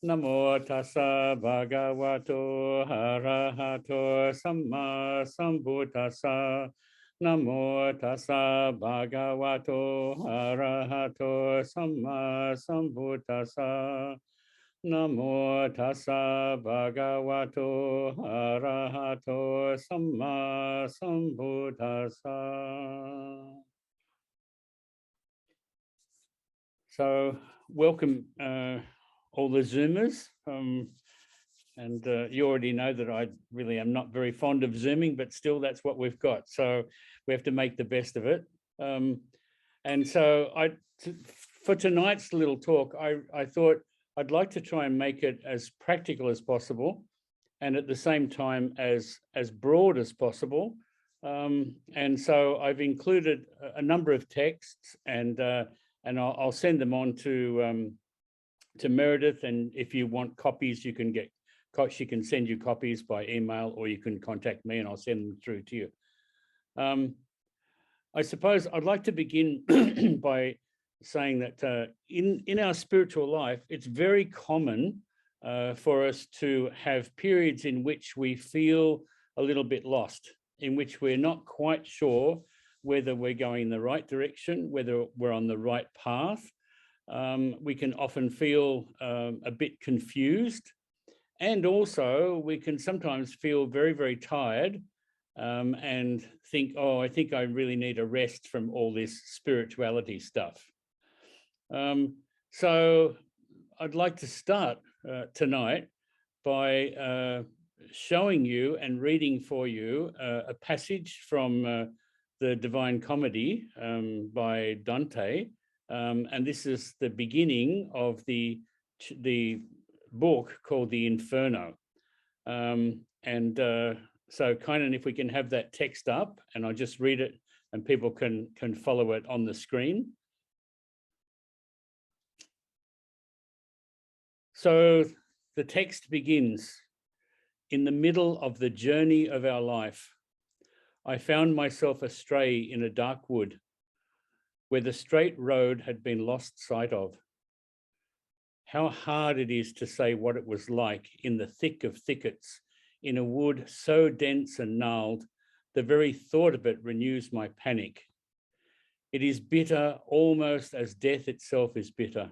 Namo tassa bhagavato arahato samma sambuddhassa. Namo tassa bhagavato arahato samma sambuddhassa. Namo tassa bhagavato arahato samma sambuddhassa. So welcome all the Zoomers. And you already know that I really am not very fond of Zooming, but still that's what we've got. So we have to make the best of it. And so for tonight's little talk, I thought I'd like to try and make it as practical as possible and at the same time as broad as possible. And so I've included a number of texts and I'll send them on to Meredith, and if you want copies, she can send you copies by email, or you can contact me and I'll send them through to you. I suppose I'd like to begin by saying that in our spiritual life, it's very common for us to have periods in which we feel a little bit lost, in which we're not quite sure whether we're going in the right direction, whether we're on the right path. We can often feel a bit confused, and also we can sometimes feel very, very tired and think, oh, I think I really need a rest from all this spirituality stuff. So I'd like to start tonight by showing you and reading for you a passage from the Divine Comedy by Dante. And this is the beginning of the book called the Inferno. So Kynan, if we can have that text up, and I'll just read it and people can follow it on the screen. So the text begins, in the middle of the journey of our life, I found myself astray in a dark wood where the straight road had been lost sight of. How hard it is to say what it was like in the thick of thickets, in a wood so dense and gnarled, the very thought of it renews my panic. It is bitter almost as death itself is bitter.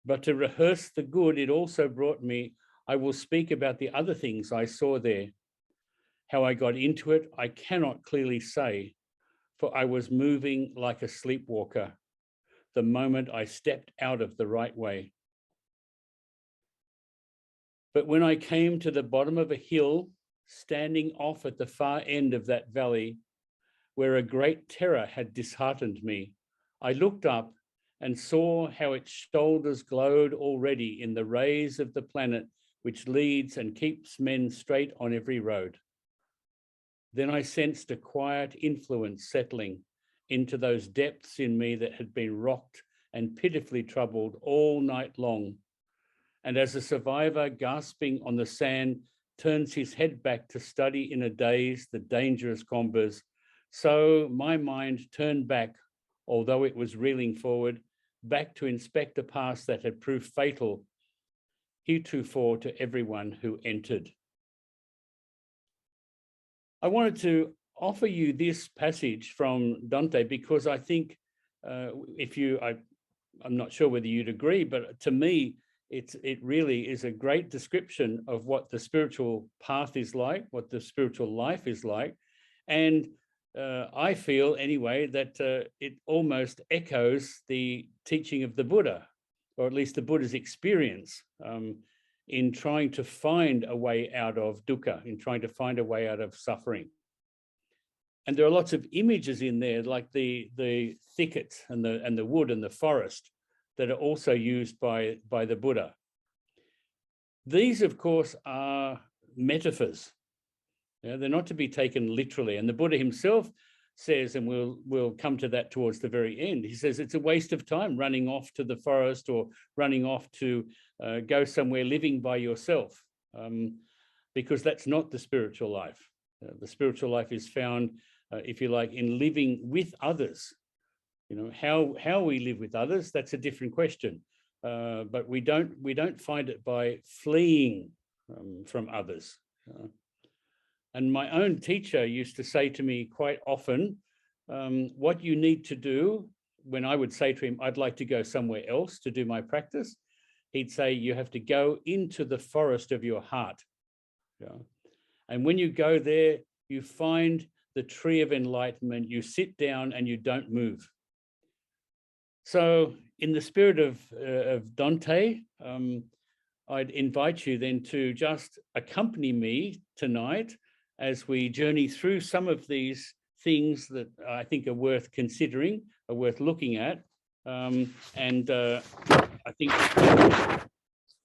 But to rehearse the good it also brought me, I will speak about the other things I saw there. How I got into it, I cannot clearly say, for I was moving like a sleepwalker the moment I stepped out of the right way. But when I came to the bottom of a hill, standing off at the far end of that valley, where a great terror had disheartened me, I looked up and saw how its shoulders glowed already in the rays of the planet which leads and keeps men straight on every road. Then I sensed a quiet influence settling into those depths in me that had been rocked and pitifully troubled all night long. And as a survivor gasping on the sand turns his head back to study in a daze the dangerous combers, so my mind turned back, although it was reeling forward, back to inspect a past that had proved fatal heretofore to everyone who entered. I wanted to offer you this passage from Dante because I think I'm not sure whether you'd agree, but to me, it really is a great description of what the spiritual path is like, what the spiritual life is like. And I feel anyway that it almost echoes the teaching of the Buddha, or at least the Buddha's experience in trying to find a way out of dukkha, in trying to find a way out of suffering. And there are lots of images in there, like the thicket and the wood and the forest, that are also used by the Buddha. These, of course, are metaphors. They're not to be taken literally. And the Buddha himself says, and we'll come to that towards the very end, he says it's a waste of time running off to the forest or running off to go somewhere living by yourself, because that's not the spiritual life. The spiritual life is found, if you like, in living with others. You know, how we live with others, that's a different question. but we don't find it by fleeing from others. And my own teacher used to say to me quite often, what you need to do, when I would say to him, I'd like to go somewhere else to do my practice, he'd say, you have to go into the forest of your heart. And when you go there, you find the tree of enlightenment, you sit down and you don't move. So in the spirit of Dante, I'd invite you then to just accompany me tonight as we journey through some of these things that I think are worth considering, are worth looking at. I think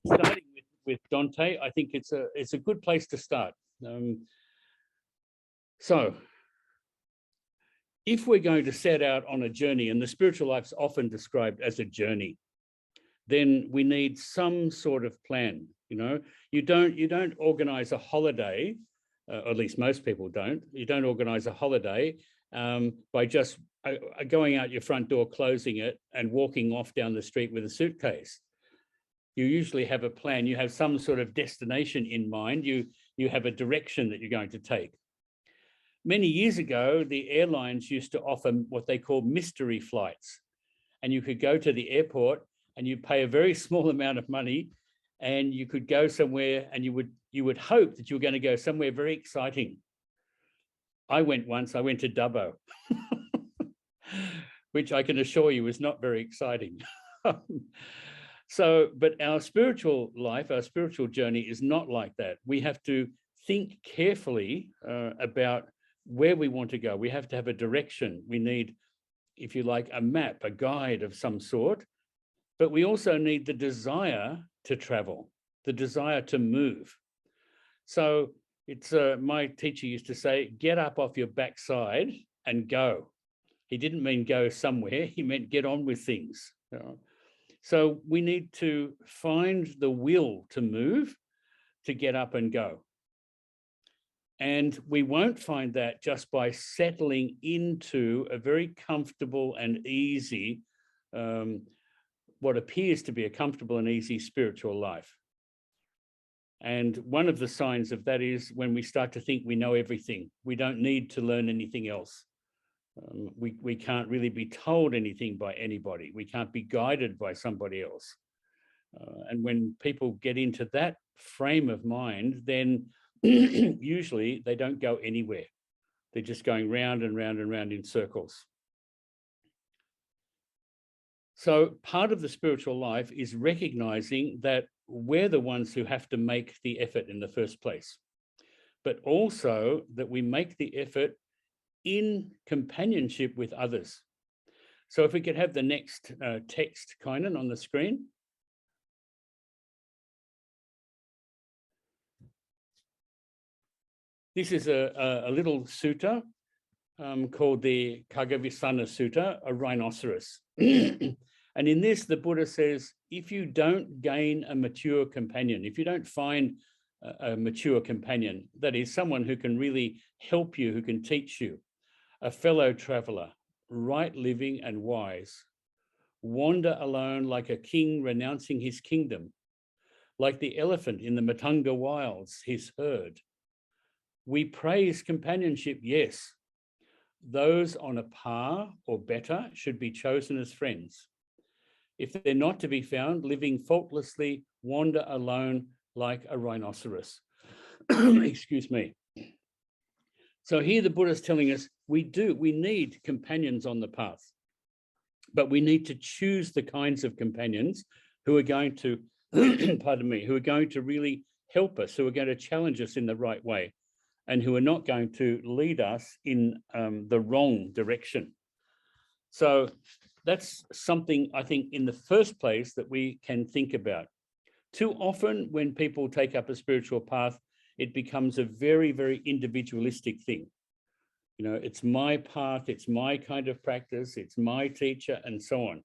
starting with Dante, I think it's a good place to start. So if we're going to set out on a journey, and the spiritual life is often described as a journey, then we need some sort of plan. You don't organize a holiday, or at least most people don't. You don't organize a holiday by just going out your front door, closing it, and walking off down the street with a suitcase. You usually have a plan. You have some sort of destination in mind. You have a direction that you're going to take. Many years ago, the airlines used to offer what they call mystery flights. And you could go to the airport and you pay a very small amount of money, and you could go somewhere, and you would hope that you were going to go somewhere very exciting. I went once, I went to Dubbo, which I can assure you is not very exciting. But our spiritual life, our spiritual journey is not like that. We have to think carefully about where we want to go. We have to have a direction. We need, if you like, a map, a guide of some sort, but we also need the desire to travel, the desire to move. So it's my teacher used to say, get up off your backside and go. He didn't mean go somewhere, he meant get on with things. So we need to find the will to move, to get up and go. And we won't find that just by settling into a very comfortable and easy, what appears to be a comfortable and easy spiritual life. And one of the signs of that is when we start to think we know everything. We don't need to learn anything else. We can't really be told anything by anybody. We can't be guided by somebody else. And when people get into that frame of mind, then usually they don't go anywhere. They're just going round and round and round in circles. So part of the spiritual life is recognizing that we're the ones who have to make the effort in the first place, but also that we make the effort in companionship with others. So if we could have the next text, Kynan, on the screen. This is a little sutta called the Khagavisana Sutta, a rhinoceros. And in this, the Buddha says, if you don't gain a mature companion, if you don't find a mature companion, that is someone who can really help you, who can teach you, a fellow traveler, right living and wise, wander alone like a king renouncing his kingdom, like the elephant in the Matanga wilds, his herd. We praise companionship, yes. Those on a par or better should be chosen as friends. If they're not to be found, living faultlessly, wander alone like a rhinoceros. Excuse me. So here the Buddha is telling us we need companions on the path, but we need to choose the kinds of companions who are going to, pardon me, who are going to really help us, who are going to challenge us in the right way, and who are not going to lead us in the wrong direction. So that's something I think in the first place that we can think about. Too often when people take up a spiritual path, it becomes a very, very individualistic thing. You know, it's my path, it's my kind of practice, it's my teacher, and so on.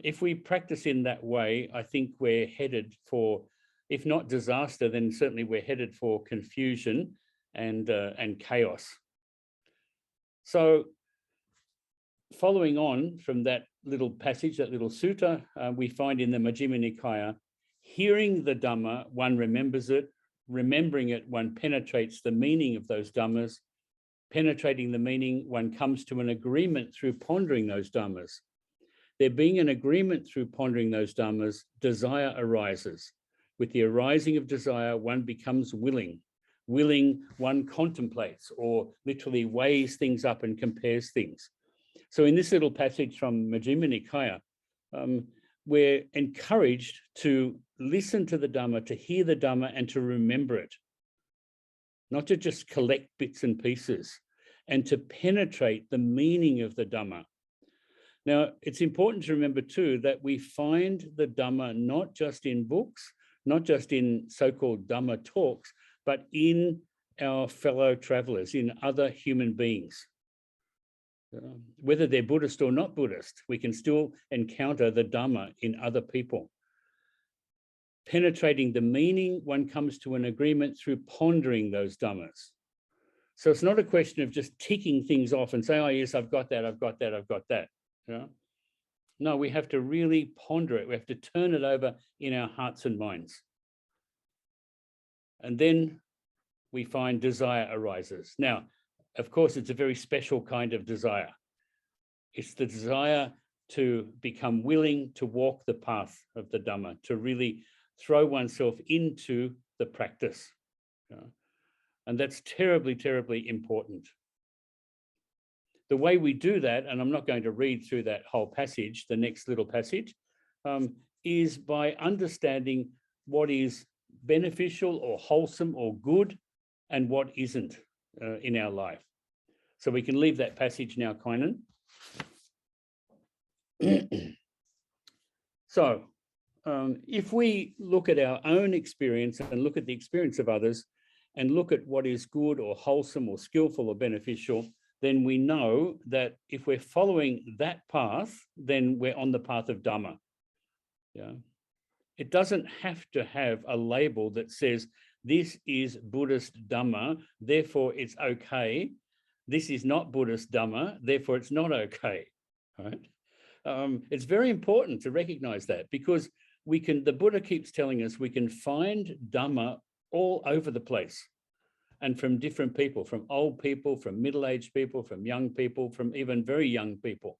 If we practice in that way, I think we're headed for, if not disaster, then certainly we're headed for confusion and chaos. So following on from that little passage, that little sutta, we find in the Majjhima Nikaya, hearing the Dhamma, one remembers it, remembering it, one penetrates the meaning of those Dhammas, penetrating the meaning, one comes to an agreement through pondering those Dhammas. There being an agreement through pondering those Dhammas, desire arises. With the arising of desire, one becomes willing. Willing, one contemplates or literally weighs things up and compares things. So in this little passage from Majjhima Nikaya, we're encouraged to listen to the Dhamma, to hear the Dhamma and to remember it. Not to just collect bits and pieces, and to penetrate the meaning of the Dhamma. Now, it's important to remember too that we find the Dhamma not just in books, not just in so-called Dhamma talks, but in our fellow travelers, in other human beings. Whether they're Buddhist or not Buddhist, we can still encounter the Dhamma in other people. Penetrating the meaning, one comes to an agreement through pondering those Dhammas. So it's not a question of just ticking things off and saying, oh yes, I've got that, I've got that, I've got that. No, we have to really ponder it. We have to turn it over in our hearts and minds. And then we find desire arises. Now, of course, it's a very special kind of desire. It's the desire to become willing to walk the path of the Dhamma, to really throw oneself into the practice. And that's terribly, terribly important. The way we do that, and I'm not going to read through that whole passage, the next little passage, is by understanding what is beneficial or wholesome or good and what isn't in our life. So we can leave that passage now, Kynan. So if we look at our own experience and look at the experience of others and look at what is good or wholesome or skillful or beneficial, then we know that if we're following that path, then we're on the path of Dhamma. It doesn't have to have a label that says, this is Buddhist Dhamma, therefore it's okay. This is not Buddhist Dhamma, therefore it's not okay. Right? It's very important to recognize that, because the Buddha keeps telling us we can find Dhamma all over the place, and from different people, from old people, from middle-aged people, from young people, from even very young people.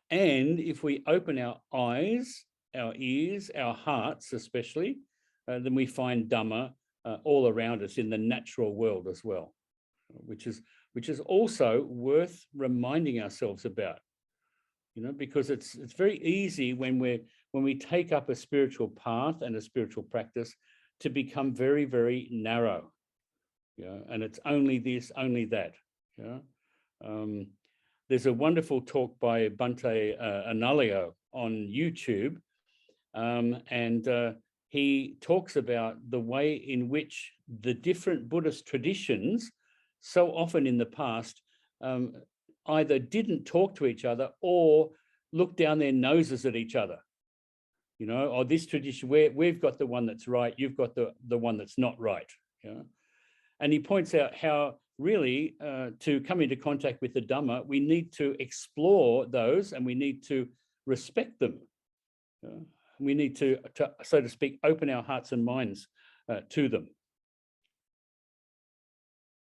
And if we open our eyes, our ears, our hearts especially, then we find Dhamma all around us in the natural world as well, which is also worth reminding ourselves about, because it's very easy when we take up a spiritual path and a spiritual practice to become very, very narrow. And it's only this, only that. There's a wonderful talk by Bhante Tejadhammo on YouTube, and he talks about the way in which the different Buddhist traditions, so often in the past, either didn't talk to each other or looked down their noses at each other. Or this tradition, we've got the one that's right, you've got the one that's not right. And he points out how really to come into contact with the Dhamma, we need to explore those and we need to respect them. We need to, so to speak, open our hearts and minds to them.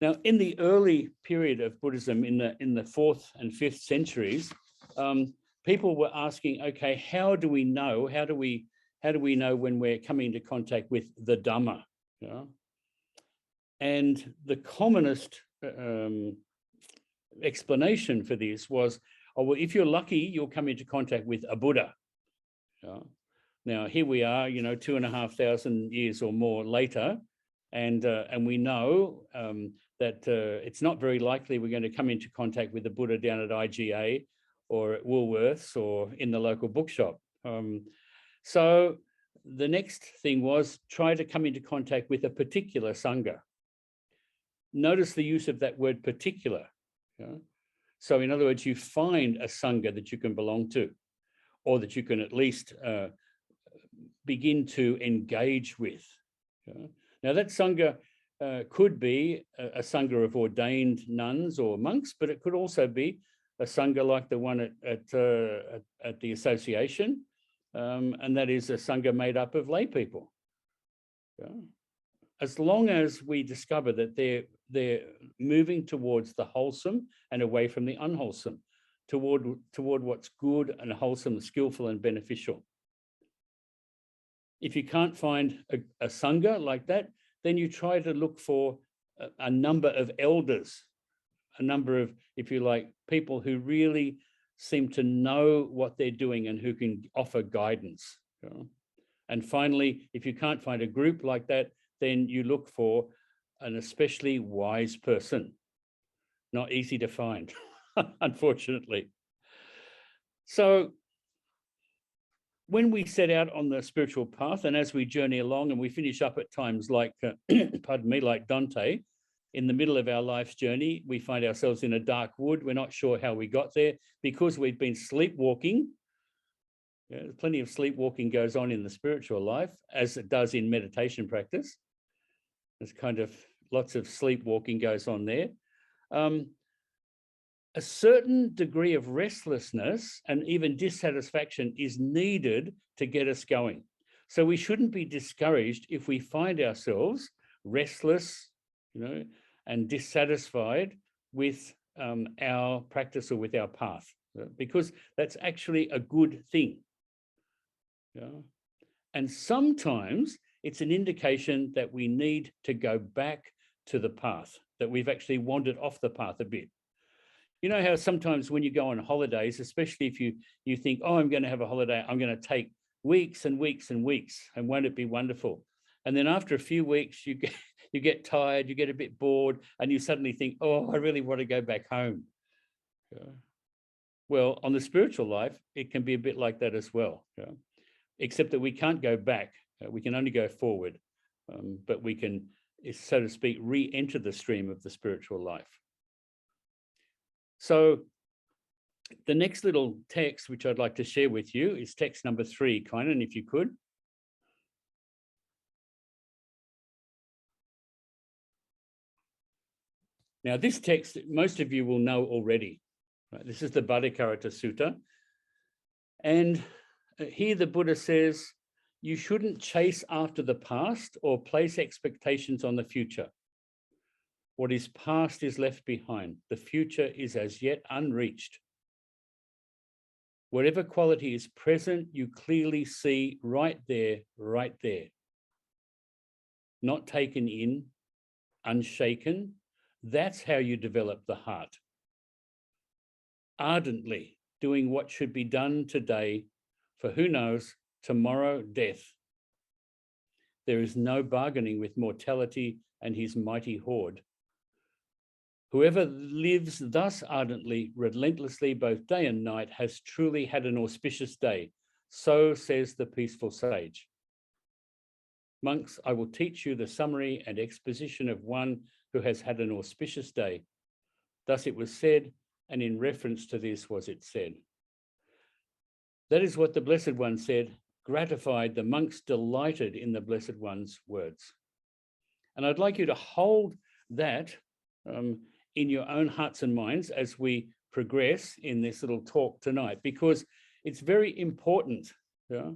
Now, in the early period of Buddhism, in the 4th and 5th centuries, people were asking, okay, how do we know? How do we know when we're coming into contact with the Dhamma? And the commonest explanation for this was, oh, well, if you're lucky, you'll come into contact with a Buddha. Now, here we are, 2,500 years or more later, and we know that it's not very likely we're going to come into contact with a Buddha down at IGA or at Woolworths or in the local bookshop. So the next thing was try to come into contact with a particular Sangha. Notice the use of that word particular. So in other words, you find a Sangha that you can belong to, or that you can at least begin to engage with. Now that Sangha could be a Sangha of ordained nuns or monks, but it could also be a Sangha like the one at the association, and that is a Sangha made up of lay people. Yeah. As long as we discover that they're moving towards the wholesome and away from the unwholesome, toward what's good and wholesome, skillful and beneficial. If you can't find a Sangha like that, then you try to look for a number of elders, a number of, if you like, people who really seem to know what they're doing and who can offer guidance. You know? And finally, if you can't find a group like that, then you look for an especially wise person. Not easy to find, unfortunately. So when we set out on the spiritual path, and as we journey along and we finish up at times like, pardon me, like Dante, in the middle of our life's journey, we find ourselves in a dark wood. We're not sure how we got there because we've been sleepwalking. Yeah, plenty of sleepwalking goes on in the spiritual life, as it does in meditation practice. There's kind of lots of sleepwalking goes on there. A certain degree of restlessness and even dissatisfaction is needed to get us going. So we shouldn't be discouraged if we find ourselves restless, and dissatisfied with our practice or with our path, because that's actually a good thing. Yeah. And sometimes it's an indication that we need to go back to the path, that we've actually wandered off the path a bit. You know how sometimes when you go on holidays, especially if you think, oh, I'm going to have a holiday, I'm going to take weeks and weeks and weeks, and won't it be wonderful? And then after a few weeks, you get tired, you get a bit bored, and you suddenly think, oh, I really want to go back home. Yeah. Well, on the spiritual life, it can be a bit like that as well. Yeah. Except that we can't go back. We can only go forward, but we can, so to speak, re-enter the stream of the spiritual life. So the next little text, which I'd like to share with you, is text number 3, Kynan, if you could. Now, this text, most of you will know already. Right? This is the Buddhaghosa Sutta. And here the Buddha says, you shouldn't chase after the past or place expectations on the future. What is past is left behind. The future is as yet unreached. Whatever quality is present, you clearly see right there, not taken in, unshaken. That's how you develop the heart. Ardently doing what should be done today, for who knows, tomorrow, death. There is no bargaining with mortality and his mighty horde. Whoever lives thus ardently, relentlessly, both day and night, has truly had an auspicious day. So says the peaceful sage. Monks, I will teach you the summary and exposition of one who has had an auspicious day. Thus it was said, and in reference to this was it said. That is what the Blessed One said, gratified, the monks delighted in the Blessed One's words. And I'd like you to hold that in your own hearts and minds as we progress in this little talk tonight, because it's very important. Yeah?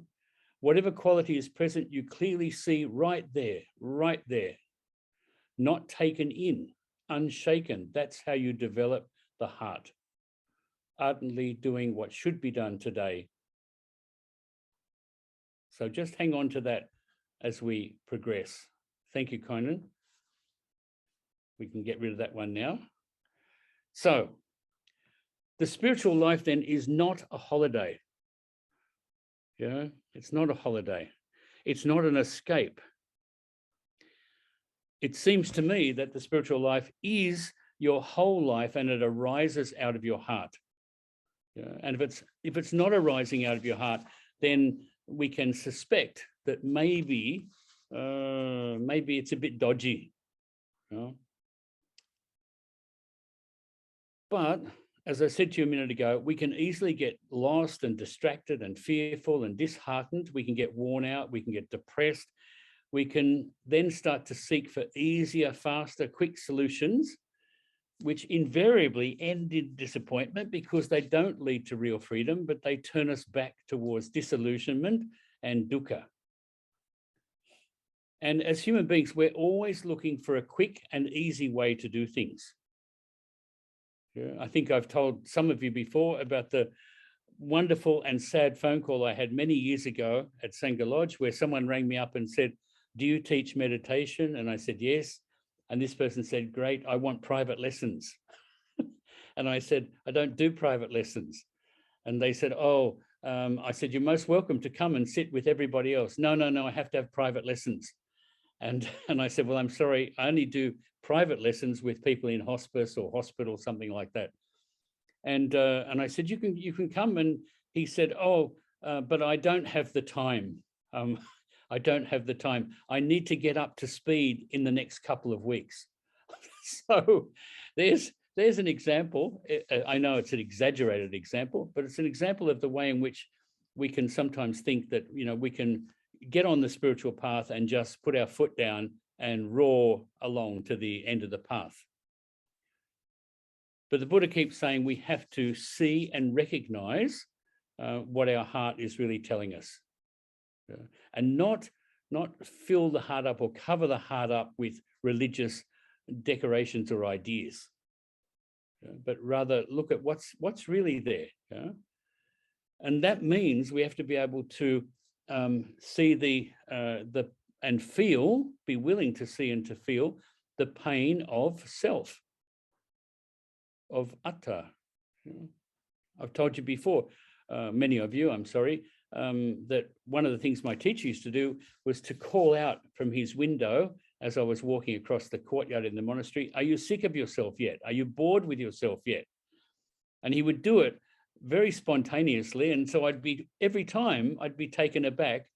Whatever quality is present, you clearly see right there, not taken in, unshaken. That's how you develop the heart. Ardently doing what should be done today. So just hang on to that as we progress. Thank you, Kynan. We can get rid of that one now. So the spiritual life then is not a holiday. Yeah, it's not a holiday. It's not an escape. It seems to me that the spiritual life is your whole life, and it arises out of your heart. Yeah, and if it's not arising out of your heart, then we can suspect that maybe it's a bit dodgy. You know? But as I said to you a minute ago, we can easily get lost and distracted and fearful and disheartened. We can get worn out. We can get depressed. We can then start to seek for easier, faster, quick solutions which invariably end in disappointment because they don't lead to real freedom, but they turn us back towards disillusionment and dukkha. And as human beings, we're always looking for a quick and easy way to do things. Yeah, I think I've told some of you before about the wonderful and sad phone call I had many years ago at Sangha Lodge, where someone rang me up and said, "Do you teach meditation?" And I said, "Yes." And this person said, "Great, I want private lessons." And I said, "I don't do private lessons." And they said, "Oh," I said, "You're most welcome to come and sit with everybody else." No, I have to have private lessons. And I said, "Well, I'm sorry, I only do private lessons with people in hospice or hospital, something like that." And I said, "You can come." And he said, "Oh, but I don't have the time. I don't have the time. I need to get up to speed in the next couple of weeks." So there's an example. I know it's an exaggerated example, but it's an example of the way in which we can sometimes think that, we can get on the spiritual path and just put our foot down and roar along to the end of the path. But the Buddha keeps saying we have to see and recognize what our heart is really telling us, and not fill the heart up or cover the heart up with religious decorations or ideas, but rather look at what's really there. And that means we have to be able to see and feel, be willing to see and to feel the pain of self, of atta. I've told you before, many of you, I'm sorry, that one of the things my teacher used to do was to call out from his window as I was walking across the courtyard in the monastery, "Are you sick of yourself yet? Are you bored with yourself yet?" And he would do it very spontaneously. And so every time I'd be taken aback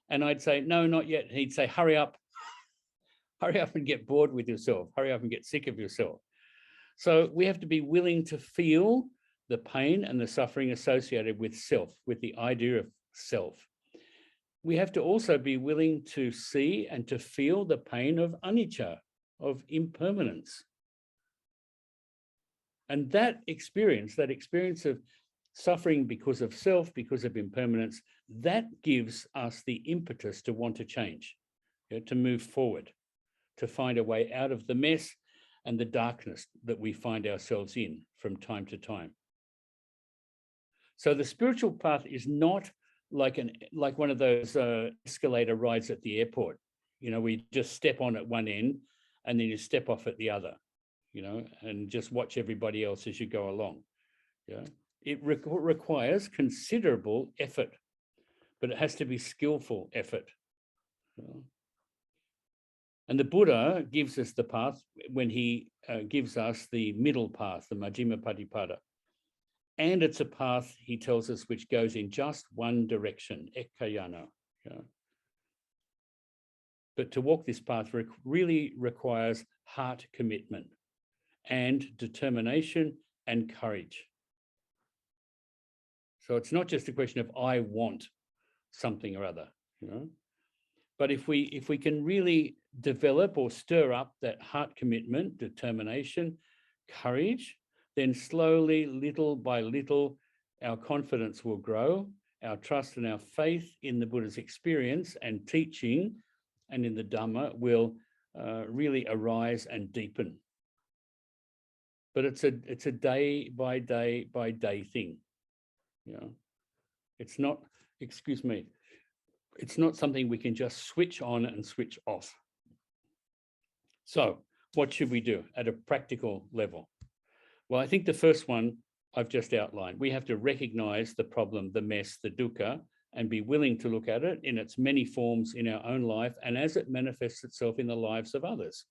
and I'd say, "No, not yet." And he'd say, hurry up and get bored with yourself. Hurry up and get sick of yourself. So we have to be willing to feel the pain and the suffering associated with self, with the idea of self. We have to also be willing to see and to feel the pain of anicca, of impermanence. And that experience of suffering because of self, because of impermanence, that gives us the impetus to want to change, to move forward, to find a way out of the mess and the darkness that we find ourselves in from time to time. So the spiritual path is not like one of those escalator rides at the airport. We just step on at one end and then you step off at the other, and just watch everybody else as you go along. It requires considerable effort, but it has to be skillful effort. And the Buddha gives us the path when he gives us the middle path, the Majjhima Patipada. And it's a path, he tells us, which goes in just one direction, ekkayana. But to walk this path really requires heart commitment and determination and courage. So it's not just a question of I want something or other, But if we can really develop or stir up that heart commitment, determination, courage, then slowly, little by little, our confidence will grow, our trust and our faith in the Buddha's experience and teaching and in the Dhamma will really arise and deepen. But it's a day by day thing. It's not, it's not something we can just switch on and switch off. So what should we do at a practical level? Well, I think the first one I've just outlined. We have to recognize the problem, the mess, the dukkha, and be willing to look at it in its many forms in our own life and as it manifests itself in the lives of others.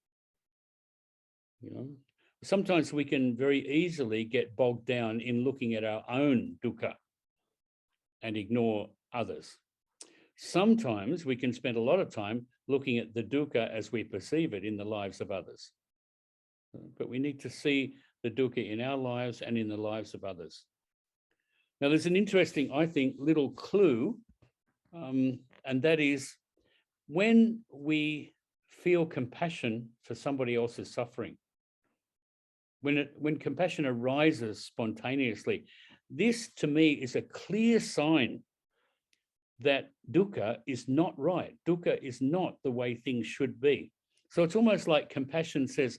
Sometimes we can very easily get bogged down in looking at our own dukkha and ignore others. Sometimes we can spend a lot of time looking at the dukkha as we perceive it in the lives of others. But we need to see the dukkha in our lives and in the lives of others. Now, there's an interesting, I think, little clue, and that is when we feel compassion for somebody else's suffering, when compassion arises spontaneously, this to me is a clear sign that dukkha is not right. Dukkha is not the way things should be. So it's almost like compassion says,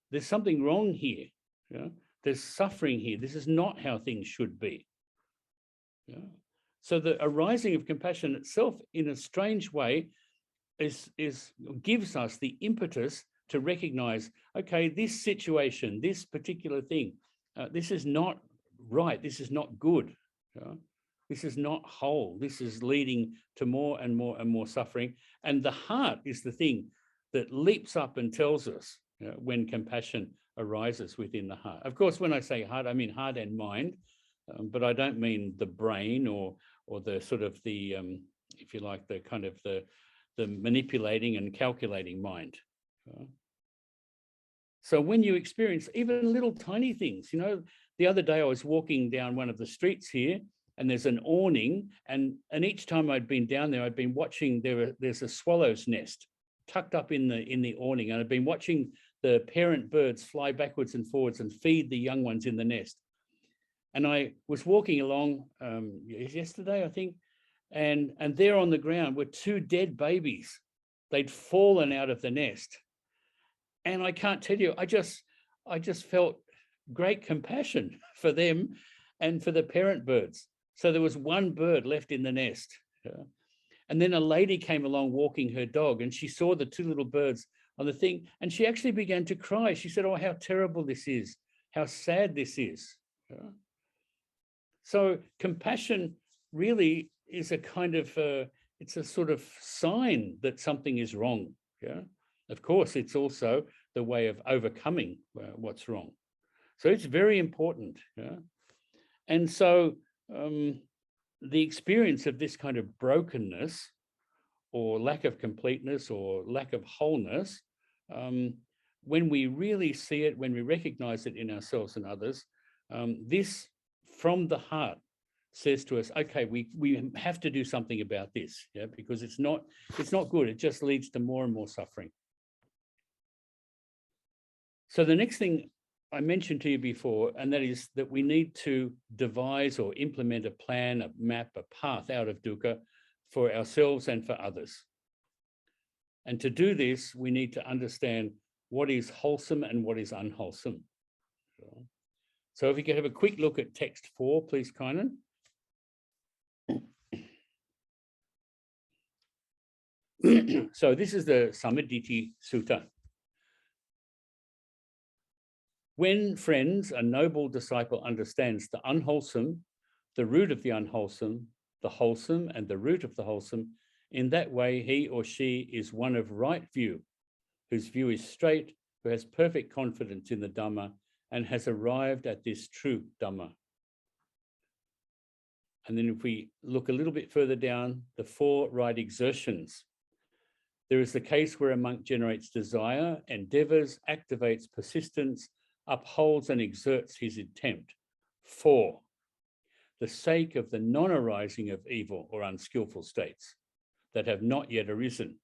there's something wrong here. You know? There's suffering here. This is not how things should be. You know? So the arising of compassion itself, in a strange way, gives us the impetus to recognize, okay, this situation, this particular thing, this is not right. This is not good. You know? This is not whole. This is leading to more and more and more suffering. And the heart is the thing that leaps up and tells us, you know, when compassion arises within the heart. Of course, when I say heart, I mean heart and mind, but I don't mean the brain or the sort of the, if you like, the kind of the manipulating and calculating mind. So when you experience even little tiny things, you know, the other day I was walking down one of the streets here, and there's an awning, and each time I'd been down there, I'd been watching, there's a swallow's nest tucked up in the awning, and I'd been watching the parent birds fly backwards and forwards and feed the young ones in the nest. And I was walking along yesterday, I think, and there on the ground were two dead babies. They'd fallen out of the nest. And I can't tell you, I just felt great compassion for them and for the parent birds. So there was one bird left in the nest. And then a lady came along walking her dog, and she saw the two little birds on the thing, and she actually began to cry. She said, "Oh, how terrible this is, how sad this is." So compassion really is a kind of, it's a sort of sign that something is wrong. Yeah. Of course, it's also the way of overcoming what's wrong. So it's very important. Yeah. And so the experience of this kind of brokenness or lack of completeness or lack of wholeness, when we really see it, when we recognize it in ourselves and others, this from the heart says to us, okay, we have to do something about this, yeah, because it's not good. It just leads to more and more suffering. So the next thing I mentioned to you before, and that is that we need to devise or implement a plan, a map, a path out of dukkha for ourselves and for others. And to do this, we need to understand what is wholesome and what is unwholesome. So if you could have a quick look at text 4, please, Kynan. So this is the Sammaditthi Sutta. When, friends, a noble disciple understands the unwholesome, the root of the unwholesome, the wholesome and the root of the wholesome, in that way he or she is one of right view, whose view is straight, who has perfect confidence in the Dhamma and has arrived at this true Dhamma. And then if we look a little bit further down, the 4 right exertions. There is the case where a monk generates desire, endeavors, activates persistence, upholds and exerts his attempt for the sake of the non-arising of evil or unskillful states that have not yet arisen,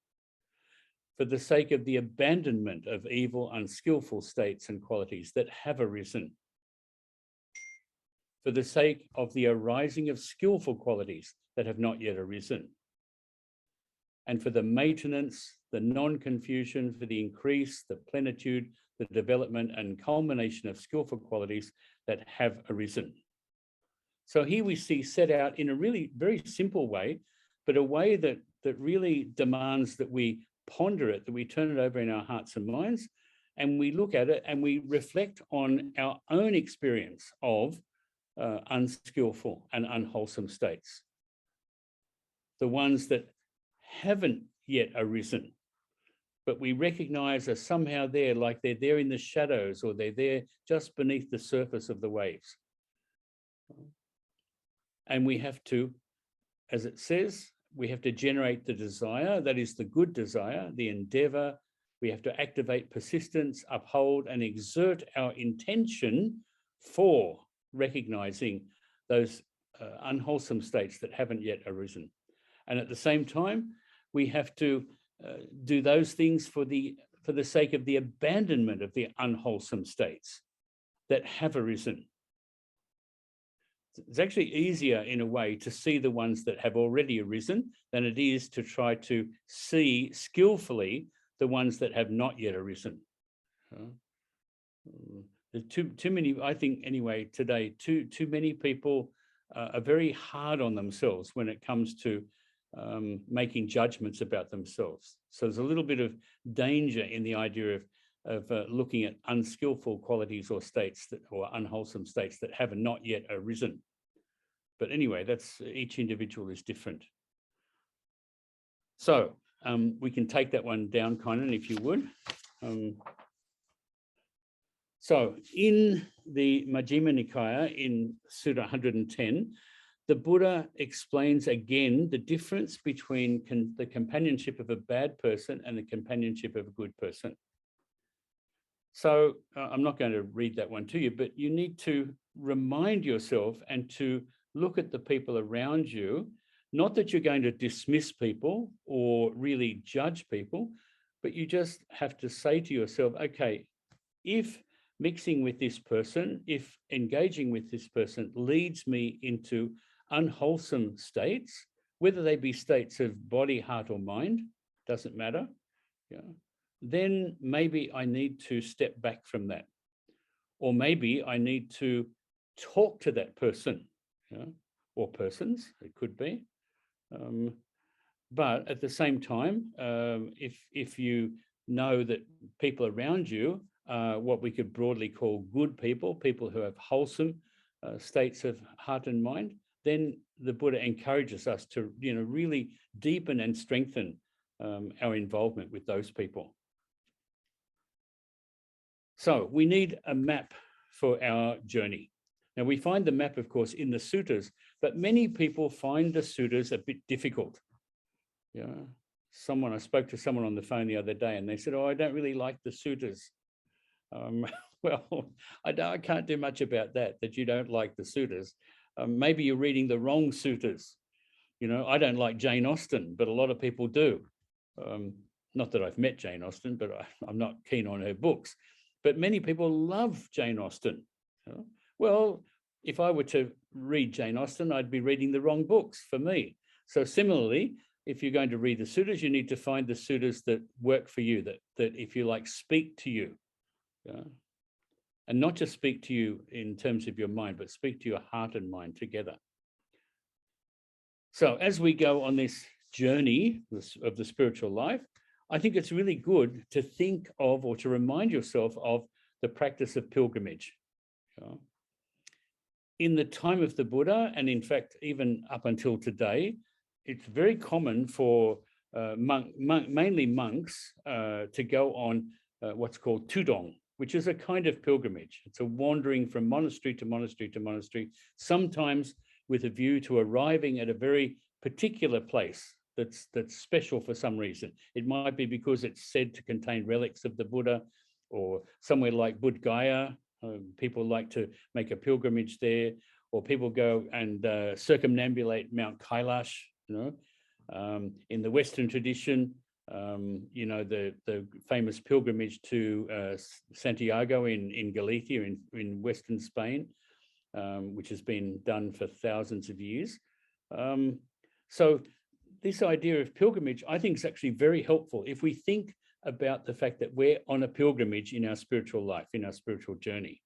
for the sake of the abandonment of evil, unskillful states and qualities that have arisen, for the sake of the arising of skillful qualities that have not yet arisen, and for the maintenance, the non-confusion, for the increase, the plenitude, the development and culmination of skillful qualities that have arisen. So here we see set out in a really very simple way, but a way that really demands that we ponder it, that we turn it over in our hearts and minds, and we look at it and we reflect on our own experience of unskillful and unwholesome states. The ones that haven't yet arisen, but we recognize are somehow there, like they're there in the shadows or they're there just beneath the surface of the waves. And we have to, as it says, we have to generate the desire, that is the good desire, the endeavor. We have to activate persistence, uphold and exert our intention for recognizing those unwholesome states that haven't yet arisen. And at the same time, we have to do those things for the sake of the abandonment of the unwholesome states that have arisen. It's actually easier in a way to see the ones that have already arisen than it is to try to see skillfully the ones that have not yet arisen. There's too many, I think anyway, today, too many people are very hard on themselves when it comes to making judgments about themselves. So there's a little bit of danger in the idea of looking at unskillful qualities or states or unwholesome states that have not yet arisen. But anyway, that's each individual is different. So we can take that one down, Kynan, if you would. So in the Majjhima Nikaya, in Sutta 110, the Buddha explains again the difference between the companionship of a bad person and the companionship of a good person. So I'm not going to read that one to you, but you need to remind yourself and to look at the people around you, not that you're going to dismiss people or really judge people, but you just have to say to yourself, okay, if mixing with this person, if engaging with this person leads me into unwholesome states, whether they be states of body, heart, or mind, doesn't matter, then maybe I need to step back from that. Or maybe I need to talk to that person, or persons, it could be. But at the same time, if you know that people around you are what we could broadly call good people, people who have wholesome states of heart and mind, then the Buddha encourages us to really deepen and strengthen our involvement with those people. So we need a map for our journey. Now we find the map, of course, in the suttas, but many people find the suttas a bit difficult. I spoke to someone on the phone the other day and they said, oh, I don't really like the suttas. Well, I can't do much about that you don't like the suttas. Maybe you're reading the wrong suttas. I don't like Jane Austen, but a lot of people do. Not that I've met Jane Austen, but I'm not keen on her books. But many people love Jane Austen. Well, if I were to read Jane Austen, I'd be reading the wrong books for me. So similarly, if you're going to read the suttas, you need to find the suttas that work for you, that if you like, speak to you. And not just speak to you in terms of your mind, but speak to your heart and mind together. So as we go on this journey of the spiritual life, I think it's really good to think of or to remind yourself of the practice of pilgrimage. In the time of the Buddha, and in fact, even up until today, it's very common for mainly monks to go on what's called tudong, which is a kind of pilgrimage. It's a wandering from monastery to monastery to monastery, sometimes with a view to arriving at a very particular place that's special for some reason. It might be because it's said to contain relics of the Buddha, or somewhere like Buddhaghosa. People like to make a pilgrimage there, or people go and circumambulate Mount Kailash. In the Western tradition, the famous pilgrimage to Santiago in Galicia in Western Spain, which has been done for thousands of years. So this idea of pilgrimage, I think, is actually very helpful if we think about the fact that we're on a pilgrimage in our spiritual life, in our spiritual journey.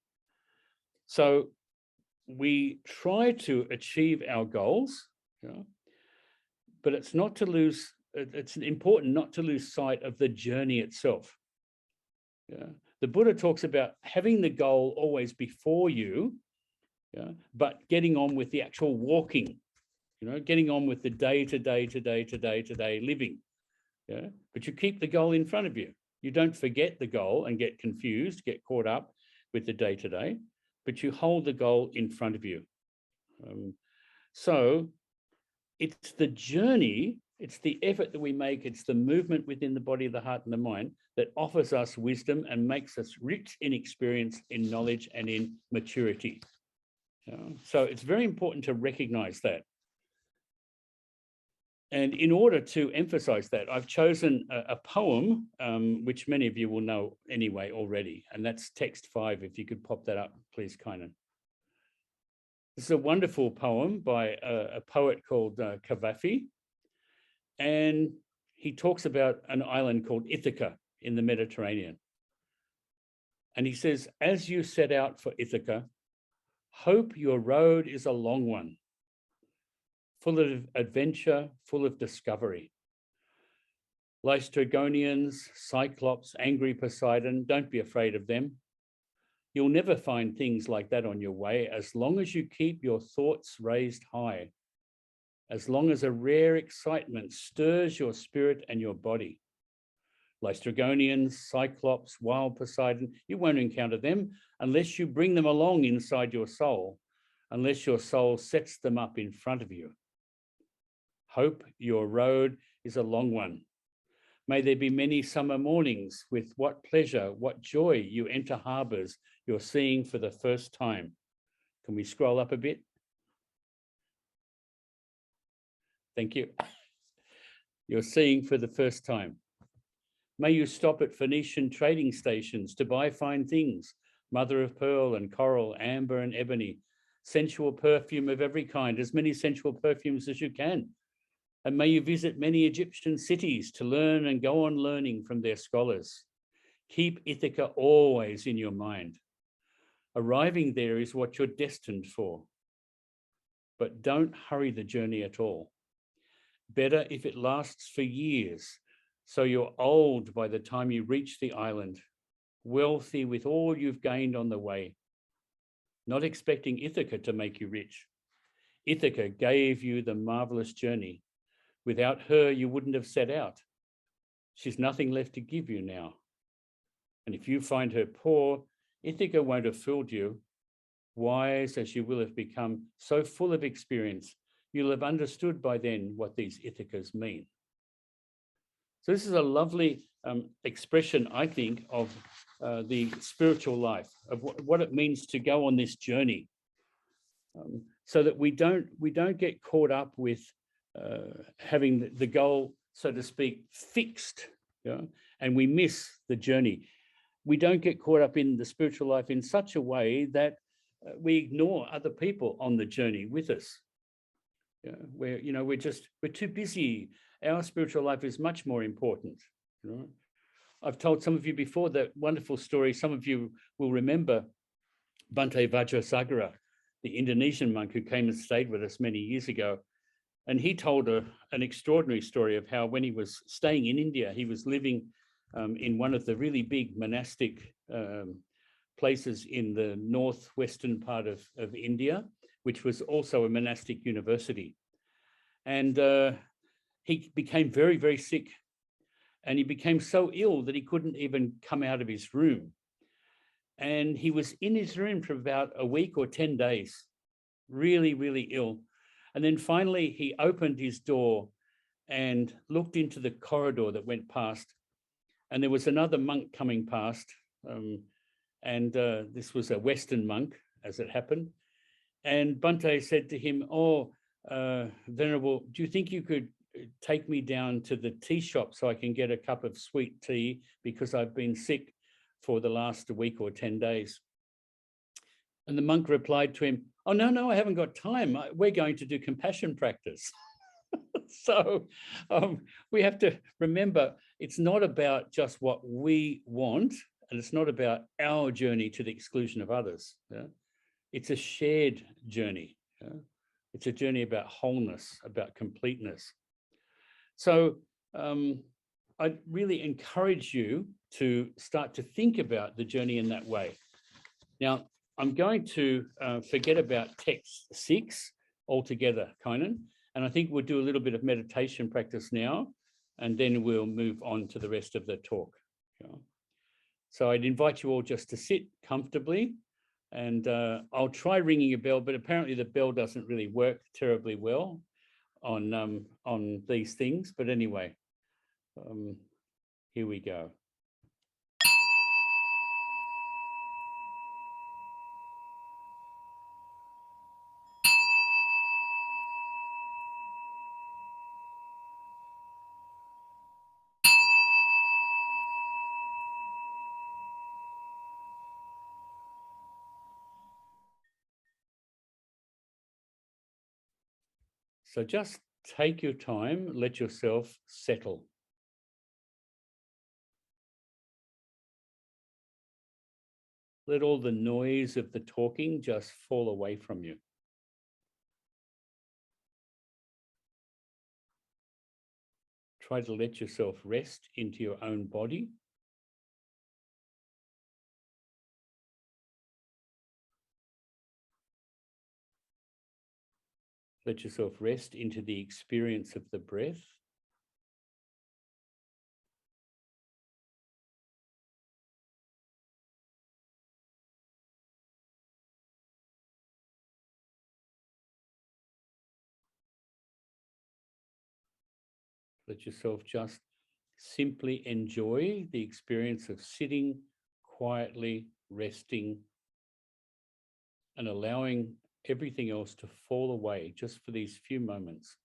So we try to achieve our goals, but it's important not to lose sight of the journey itself. The Buddha talks about having the goal always before you, but getting on with the actual walking, getting on with the day-to-day living. But you keep the goal in front of you. You don't forget the goal and get confused, get caught up with the day-to-day, but you hold the goal in front of you. So it's the journey, it's the effort that we make, it's the movement within the body, the heart, and the mind that offers us wisdom and makes us rich in experience, in knowledge, and in maturity. So it's very important to recognize that. And in order to emphasize that, I've chosen a poem, which many of you will know anyway already, and that's text 5. If you could pop that up, please, Kynan. This is a wonderful poem by a poet called Cavafy, and he talks about an island called Ithaca in the Mediterranean. And he says, as you set out for Ithaca, hope your road is a long one, full of adventure, full of discovery. Lystragonians, Cyclops, angry Poseidon, don't be afraid of them. You'll never find things like that on your way as long as you keep your thoughts raised high, as long as a rare excitement stirs your spirit and your body. Lystragonians, Cyclops, wild Poseidon, you won't encounter them unless you bring them along inside your soul, unless your soul sets them up in front of you. Hope your road is a long one. May there be many summer mornings with what pleasure, what joy you enter harbors you're seeing for the first time. Can we scroll up a bit? Thank you. You're seeing for the first time. May you stop at Phoenician trading stations to buy fine things, mother of pearl and coral, amber and ebony, sensual perfume of every kind, as many sensual perfumes as you can. And may you visit many Egyptian cities to learn and go on learning from their scholars. Keep Ithaca always in your mind. Arriving there is what you're destined for. But don't hurry the journey at all. Better if it lasts for years, so you're old by the time you reach the island, wealthy with all you've gained on the way. Not expecting Ithaca to make you rich. Ithaca gave you the marvelous journey. Without her, you wouldn't have set out. She's nothing left to give you now. And if you find her poor, Ithaca won't have fooled you. Wise as you will have become, so full of experience, you'll have understood by then what these Ithacas mean. So this is a lovely expression, I think, of the spiritual life, of what it means to go on this journey, so that we don't get caught up with having the goal, so to speak, fixed, you know, and we miss the journey. We don't get caught up in the spiritual life in such a way that we ignore other people on the journey with us. We're too busy. Our spiritual life is much more important. You know? I've told some of you before that wonderful story. Some of you will remember Bhante Tejadhammo, the Indonesian monk who came and stayed with us many years ago. And he told an extraordinary story of how when he was staying in India, he was living in one of the really big monastic places in the northwestern part of India, which was also a monastic university. And he became very, very sick. And he became so ill that he couldn't even come out of his room. And he was in his room for about a week or 10 days, really, really ill. And then finally he opened his door and looked into the corridor that went past. And there was another monk coming past. This was a Western monk, as it happened. And Bhante said to him, Venerable, do you think you could take me down to the tea shop so I can get a cup of sweet tea, because I've been sick for the last week or 10 days? And the monk replied to him, oh, no, I haven't got time. We're going to do compassion practice. So we have to remember it's not about just what we want, and it's not about our journey to the exclusion of others. Yeah? It's a shared journey. Yeah? It's a journey about wholeness, about completeness. So I really encourage you to start to think about the journey in that way. Now, I'm going to forget about text 6 altogether, Kynan, and I think we'll do a little bit of meditation practice now, and then we'll move on to the rest of the talk. Yeah. So I'd invite you all just to sit comfortably, and I'll try ringing a bell, but apparently the bell doesn't really work terribly well on these things. But anyway, here we go. So just take your time, let yourself settle. Let all the noise of the talking just fall away from you. Try to let yourself rest into your own body. Let yourself rest into the experience of the breath. Let yourself just simply enjoy the experience of sitting quietly, resting, and allowing everything else to fall away just for these few moments.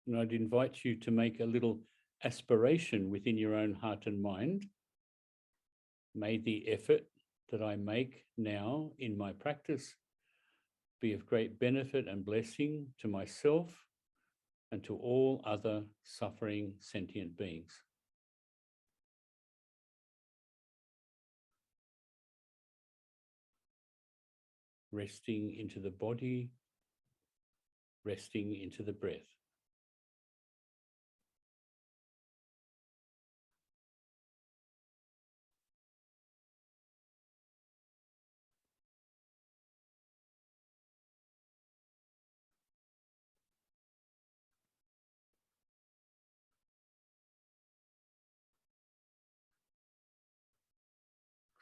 And I'd invite you to make a little aspiration within your own heart and mind. May the effort that I make now in my practice be of great benefit and blessing to myself and to all other suffering sentient beings. Resting into the body, resting into the breath.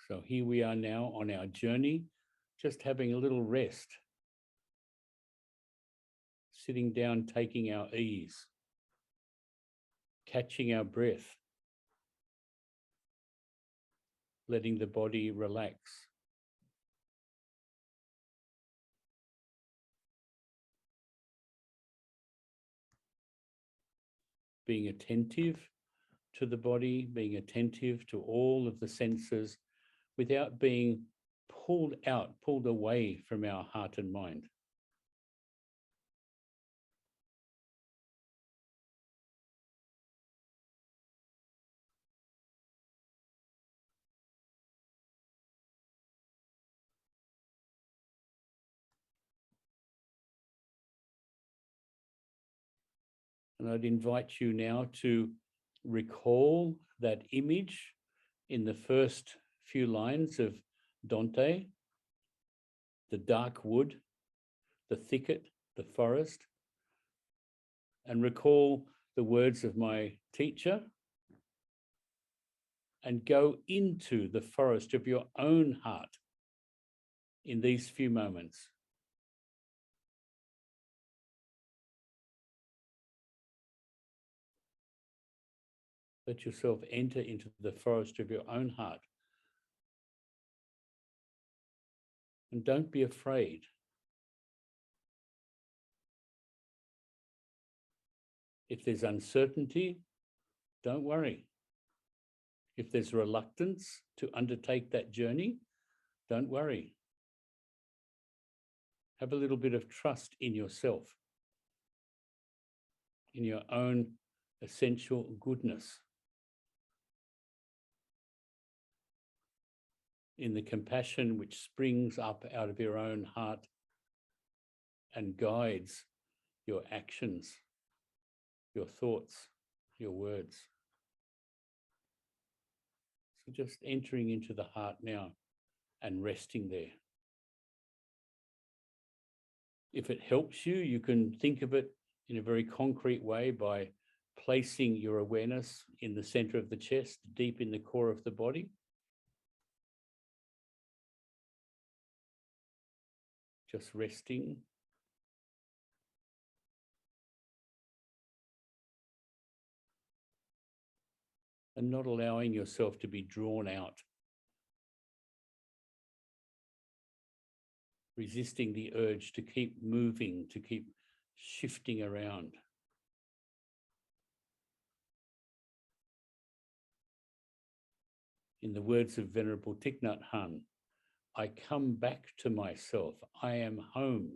So here we are now on our journey, just having a little rest, sitting down, taking our ease, catching our breath, letting the body relax. Being attentive to the body, being attentive to all of the senses without being pulled out, pulled away from our heart and mind. And I'd invite you now to recall that image in the first few lines of Dante, the dark wood, the thicket, the forest, and recall the words of my teacher and go into the forest of your own heart in these few moments. Let yourself enter into the forest of your own heart. And don't be afraid. If there's uncertainty, don't worry. If there's reluctance to undertake that journey, don't worry. Have a little bit of trust in yourself, in your own essential goodness, in the compassion which springs up out of your own heart and guides your actions, your thoughts, your words. So just entering into the heart now and resting there. If it helps you, you can think of it in a very concrete way by placing your awareness in the center of the chest, deep in the core of the body. Just resting. and not allowing yourself to be drawn out, resisting the urge to keep moving, to keep shifting around. In the words of Venerable Thich Nhat Hanh, I come back to myself. I am home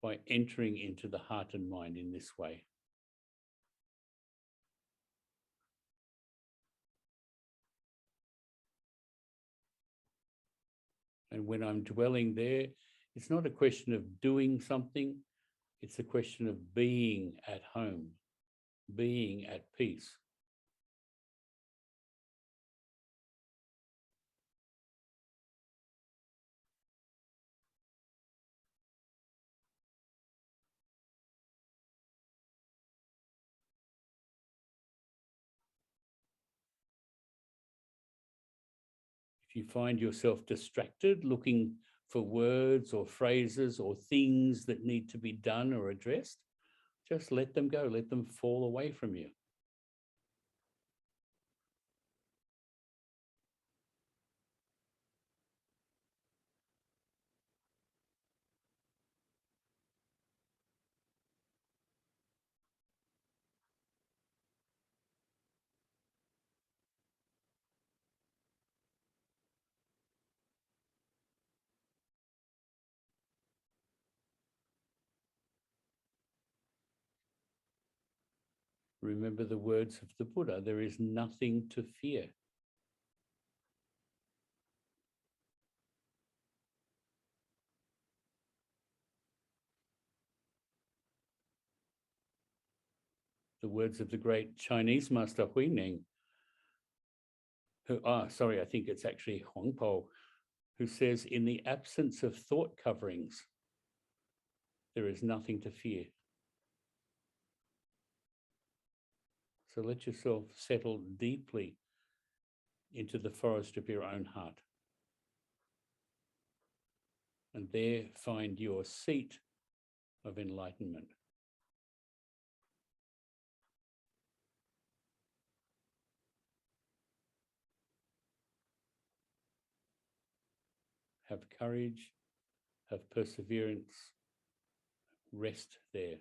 by entering into the heart and mind in this way. And when I'm dwelling there, it's not a question of doing something, it's a question of being at home, being at peace. If you find yourself distracted, looking for words or phrases or things that need to be done or addressed, just let them go, let them fall away from you. Remember the words of the Buddha, there is nothing to fear. The words of the great Chinese master Huineng, who, I think it's actually Huangpo, who says, in the absence of thought coverings, there is nothing to fear. So let yourself settle deeply into the forest of your own heart. And there find your seat of enlightenment. Have courage, have perseverance, rest there.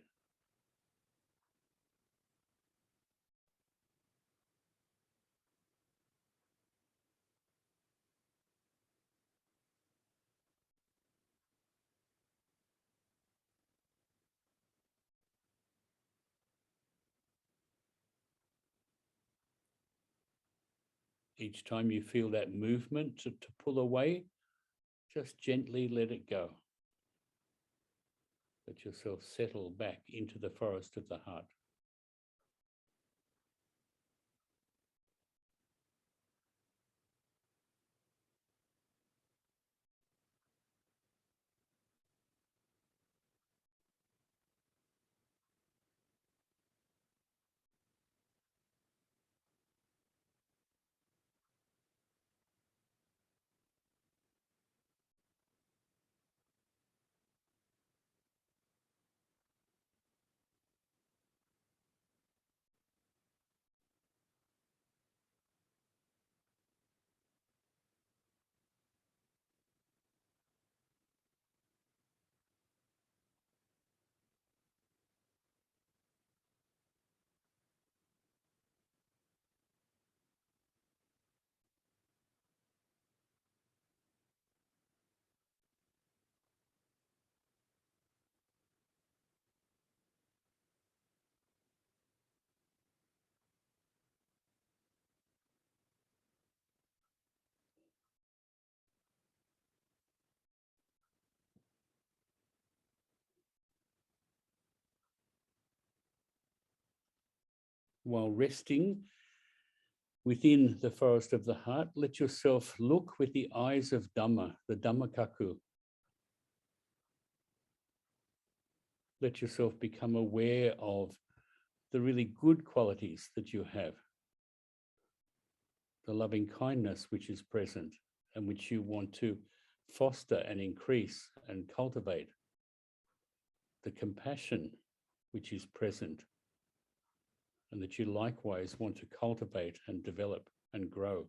Each time you feel that movement to pull away, just gently let it go. Let yourself settle back into the forest of the heart. While resting within the forest of the heart, let yourself look with the eyes of Dhamma, the Dhammakaku. Let yourself become aware of the really good qualities that you have, the loving kindness which is present and which you want to foster and increase and cultivate, the compassion which is present, and that you likewise want to cultivate and develop and grow.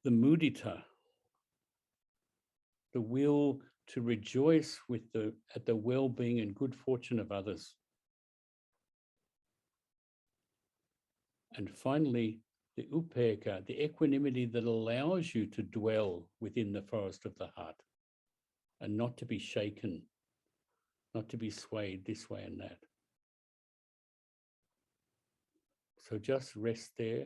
The mudita, the will to rejoice at the well-being and good fortune of others. And finally, the upekkha, the equanimity that allows you to dwell within the forest of the heart and not to be shaken, not to be swayed this way and that. So just rest there.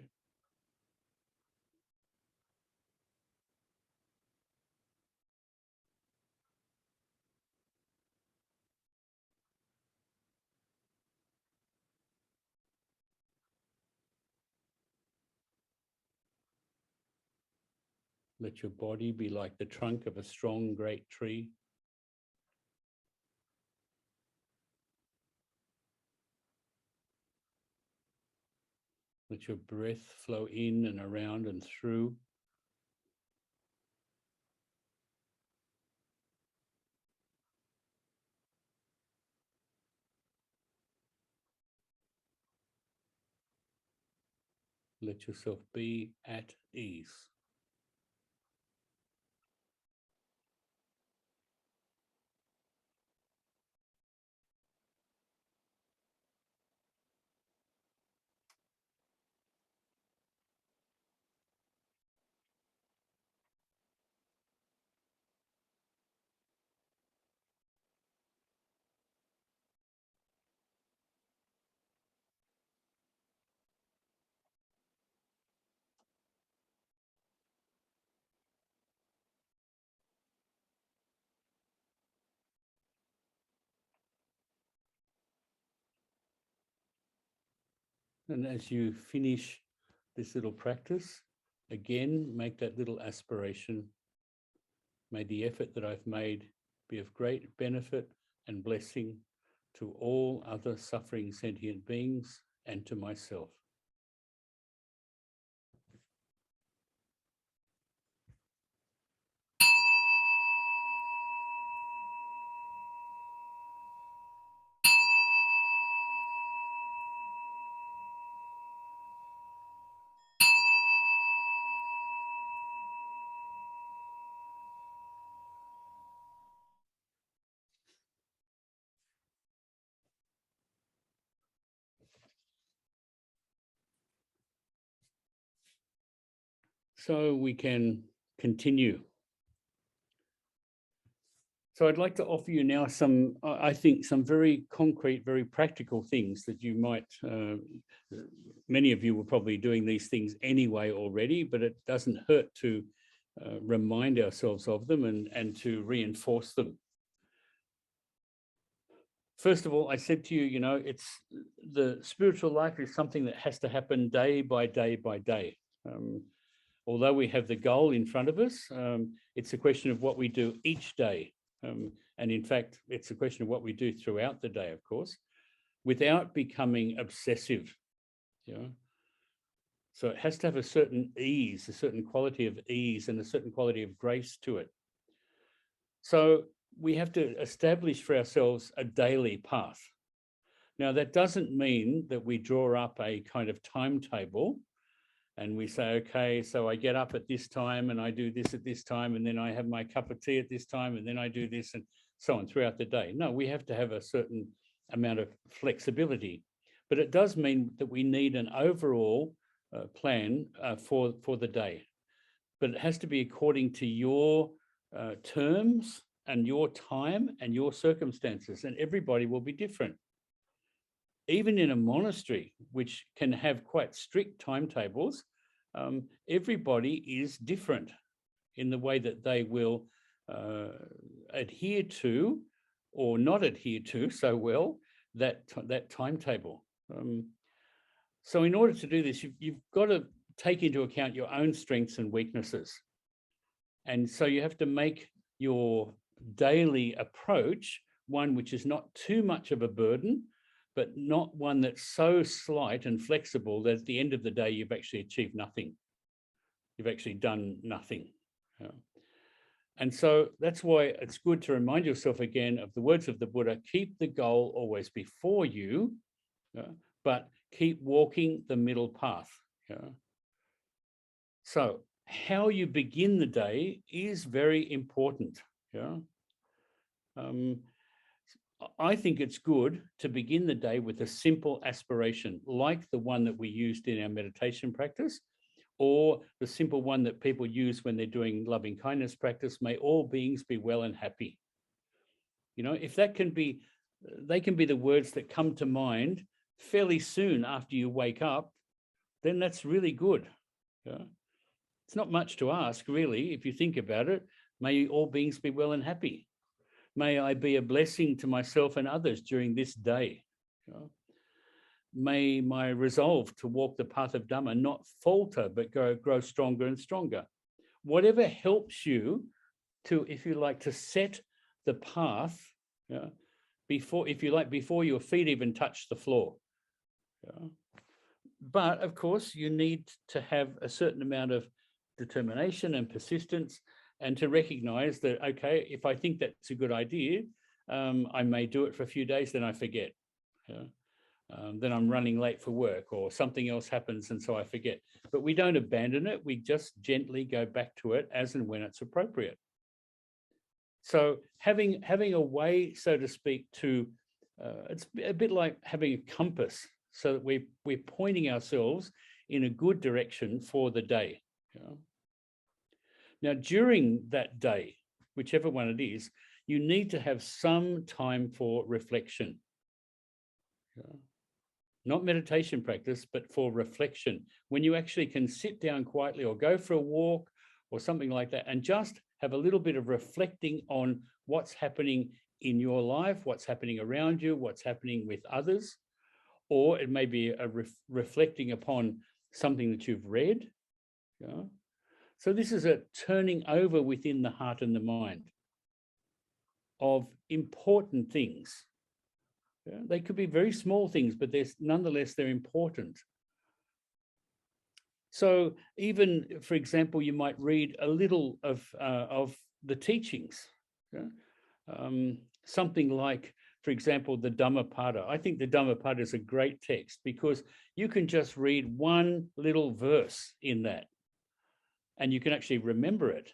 Let your body be like the trunk of a strong, great tree. Let your breath flow in and around and through. Let yourself be at ease. And as you finish this little practice, again, make that little aspiration. May the effort that I've made be of great benefit and blessing to all other suffering sentient beings and to myself. So we can continue. So I'd like to offer you now some, I think, some very concrete, very practical things that you might, many of you were probably doing these things anyway already, but it doesn't hurt to remind ourselves of them and to reinforce them. First of all, I said to you, you know, it's the spiritual life is something that has to happen day by day by day. Although we have the goal in front of us, it's a question of what we do each day. And in fact, it's a question of what we do throughout the day, of course, without becoming obsessive. You know? So it has to have a certain ease, a certain quality of ease and a certain quality of grace to it. So we have to establish for ourselves a daily path. Now, that doesn't mean that we draw up a kind of timetable and we say, okay, so I get up at this time and I do this at this time, and then I have my cup of tea at this time, and then I do this and so on throughout the day. No, we have to have a certain amount of flexibility, but it does mean that we need an overall plan for the day. But it has to be according to your terms and your time and your circumstances, and everybody will be different. Even in a monastery, which can have quite strict timetables, everybody is different in the way that they will adhere to or not adhere to so well that timetable. So in order to do this, you've got to take into account your own strengths and weaknesses. And so you have to make your daily approach one which is not too much of a burden, but not one that's so slight and flexible that at the end of the day, you've actually achieved nothing. You've actually done nothing. And so that's why it's good to remind yourself again of the words of the Buddha: keep the goal always before you, but keep walking the middle path. So how you begin the day is very important. I think it's good to begin the day with a simple aspiration, like the one that we used in our meditation practice, or the simple one that people use when they're doing loving kindness practice: may all beings be well and happy. If that can be, they can be the words that come to mind fairly soon after you wake up, then that's really good. It's not much to ask, really, if you think about it. May all beings be well and happy. May I be a blessing to myself and others during this day. May my resolve to walk the path of Dhamma not falter, but grow stronger and stronger. Whatever helps you to, if you like, to set the path, before your feet even touch the floor. But of course, you need to have a certain amount of determination and persistence, and to recognize that, okay, if I think that's a good idea, I may do it for a few days, then I forget. Then I'm running late for work, or something else happens, and so I forget. But we don't abandon it. We just gently go back to it as and when it's appropriate. So having a way, so to speak, to it's a bit like having a compass, so that we're pointing ourselves in a good direction for the day. Now, during that day, whichever one it is, you need to have some time for reflection. Not meditation practice, but for reflection. When you actually can sit down quietly or go for a walk or something like that, and just have a little bit of reflecting on what's happening in your life, what's happening around you, what's happening with others. Or it may be a reflecting upon something that you've read. So this is a turning over within the heart and the mind of important things. They could be very small things, but nonetheless, they're important. So even, for example, you might read a little of the teachings. Something like, for example, the Dhammapada. I think the Dhammapada is a great text because you can just read one little verse in that, and you can actually remember it.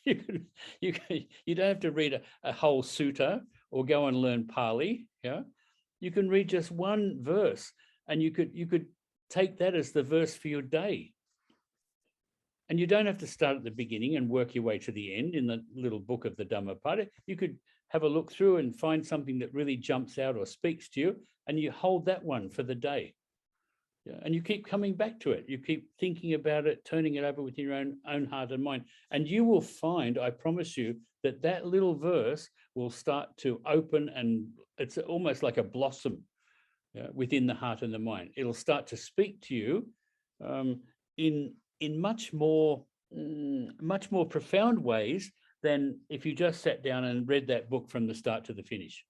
You don't have to read a whole sutta or go and learn Pali. You can read just one verse, and you could take that as the verse for your day. And you don't have to start at the beginning and work your way to the end in the little book of the Dhammapada. You could have a look through and find something that really jumps out or speaks to you, and you hold that one for the day. And you keep coming back to it. You keep thinking about it, turning it over within your own heart and mind. And you will find, I promise you, that little verse will start to open, and it's almost like a blossom within the heart and the mind. It'll start to speak to you in much more profound ways than if you just sat down and read that book from the start to the finish.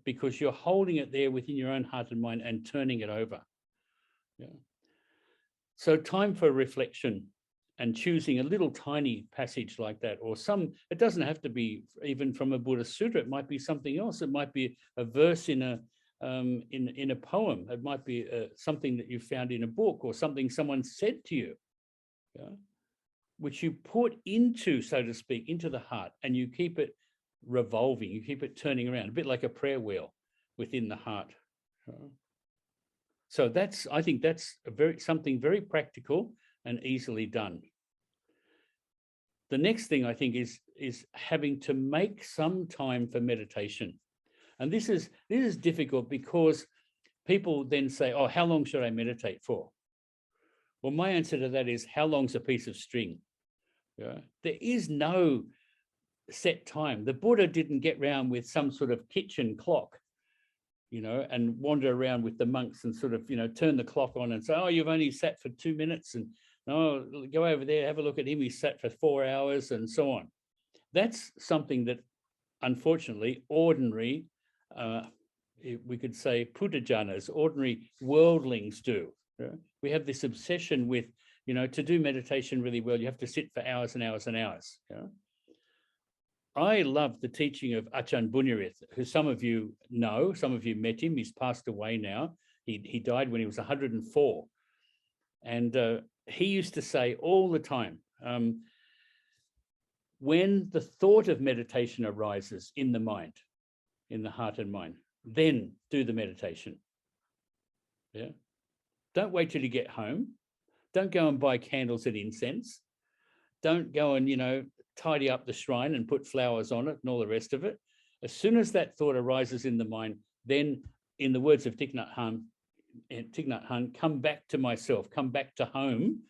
Because you're holding it there within your own heart and mind and turning it over. So time for reflection and choosing a little tiny passage like that, or it doesn't have to be even from a Buddhist sutra. It might be something else. It might be a verse in a poem. It might be something that you found in a book, or something someone said to you, which you put into, so to speak, into the heart, and you keep it revolving. You keep it turning around, a bit like a prayer wheel within the heart. So I think that's something very practical and easily done. The next thing I think is having to make some time for meditation. And this is difficult because people then say, oh, how long should I meditate for? Well, my answer to that is, how long's a piece of string? There is no set time. The Buddha didn't get round with some sort of kitchen clock, and wander around with the monks and sort of, turn the clock on and say, oh, you've only sat for 2 minutes, and no, go over there, have a look at him, he's sat for 4 hours, and so on. That's something that, unfortunately, ordinary, we could say puttajanas, ordinary worldlings do. We have this obsession with, to do meditation really well, you have to sit for hours and hours and hours. I love the teaching of Ajahn Bunyarith, who some of you know, some of you met him. He's passed away now. He died when he was 104. And he used to say all the time, when the thought of meditation arises in the mind, in the heart and mind, then do the meditation. Yeah. Don't wait till you get home. Don't go and buy candles and incense. Don't go and, tidy up the shrine and put flowers on it and all the rest of it. As soon as that thought arises in the mind, then, in the words of Thich Nhat Hanh, come back to myself, come back to home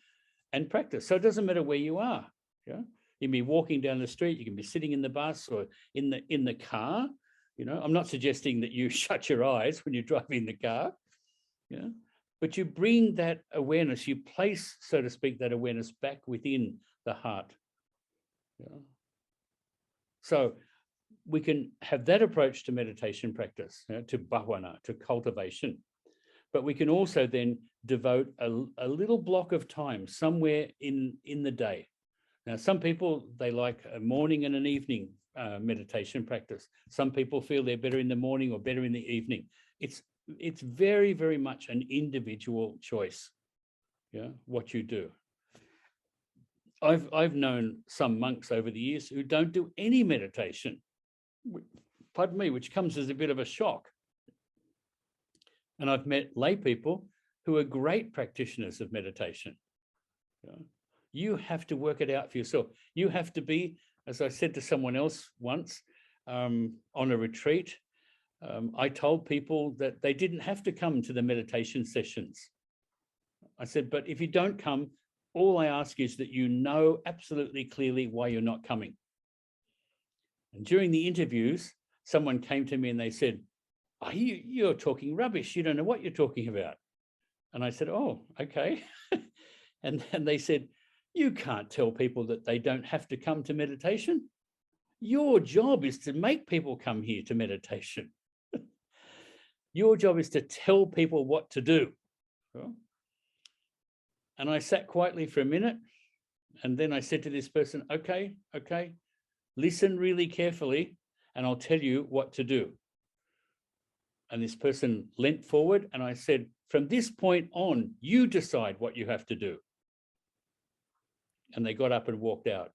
and practice. So it doesn't matter where you are. Yeah? You can be walking down the street, you can be sitting in the bus or in the car. I'm not suggesting that you shut your eyes when you're driving the car. Yeah. But you bring that awareness, you place, so to speak, that awareness back within the heart. Yeah. So we can have that approach to meditation practice, to bhavana, to cultivation. But we can also then devote a little block of time somewhere in the day. Now, some people, they like a morning and an evening meditation practice. Some people feel they're better in the morning or better in the evening. It's very, very much an individual choice, what you do. I've known some monks over the years who don't do any meditation, pardon me, which comes as a bit of a shock. And I've met lay people who are great practitioners of meditation. You have to work it out for yourself. You have to be, as I said to someone else once on a retreat, I told people that they didn't have to come to the meditation sessions. I said, but if you don't come, all I ask is that you know absolutely clearly why you're not coming. And during the interviews, someone came to me and they said, oh, you're talking rubbish. You don't know what you're talking about. And I said, oh, okay. And they said, you can't tell people that they don't have to come to meditation. Your job is to make people come here to meditation. Your job is to tell people what to do. And I sat quietly for a minute, and then I said to this person, okay, listen really carefully, and I'll tell you what to do. And this person leant forward, and I said, from this point on, you decide what you have to do. And they got up and walked out.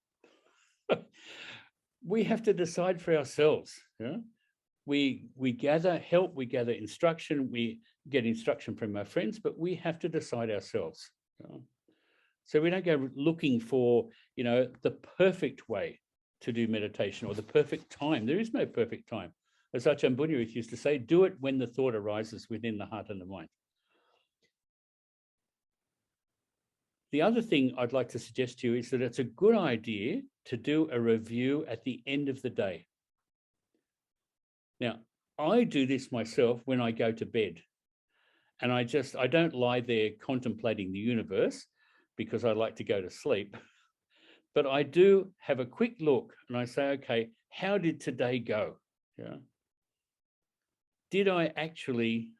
We have to decide for ourselves. We gather help, we gather instruction, we get instruction from our friends, but we have to decide ourselves. So we don't go looking for, the perfect way to do meditation or the perfect time. There is no perfect time. As Ajahn Bunyarith used to say, do it when the thought arises within the heart and the mind. The other thing I'd like to suggest to you is that it's a good idea to do a review at the end of the day. Now, I do this myself when I go to bed. And I don't lie there contemplating the universe because I like to go to sleep. But I do have a quick look and I say, okay, how did today go? Did I actually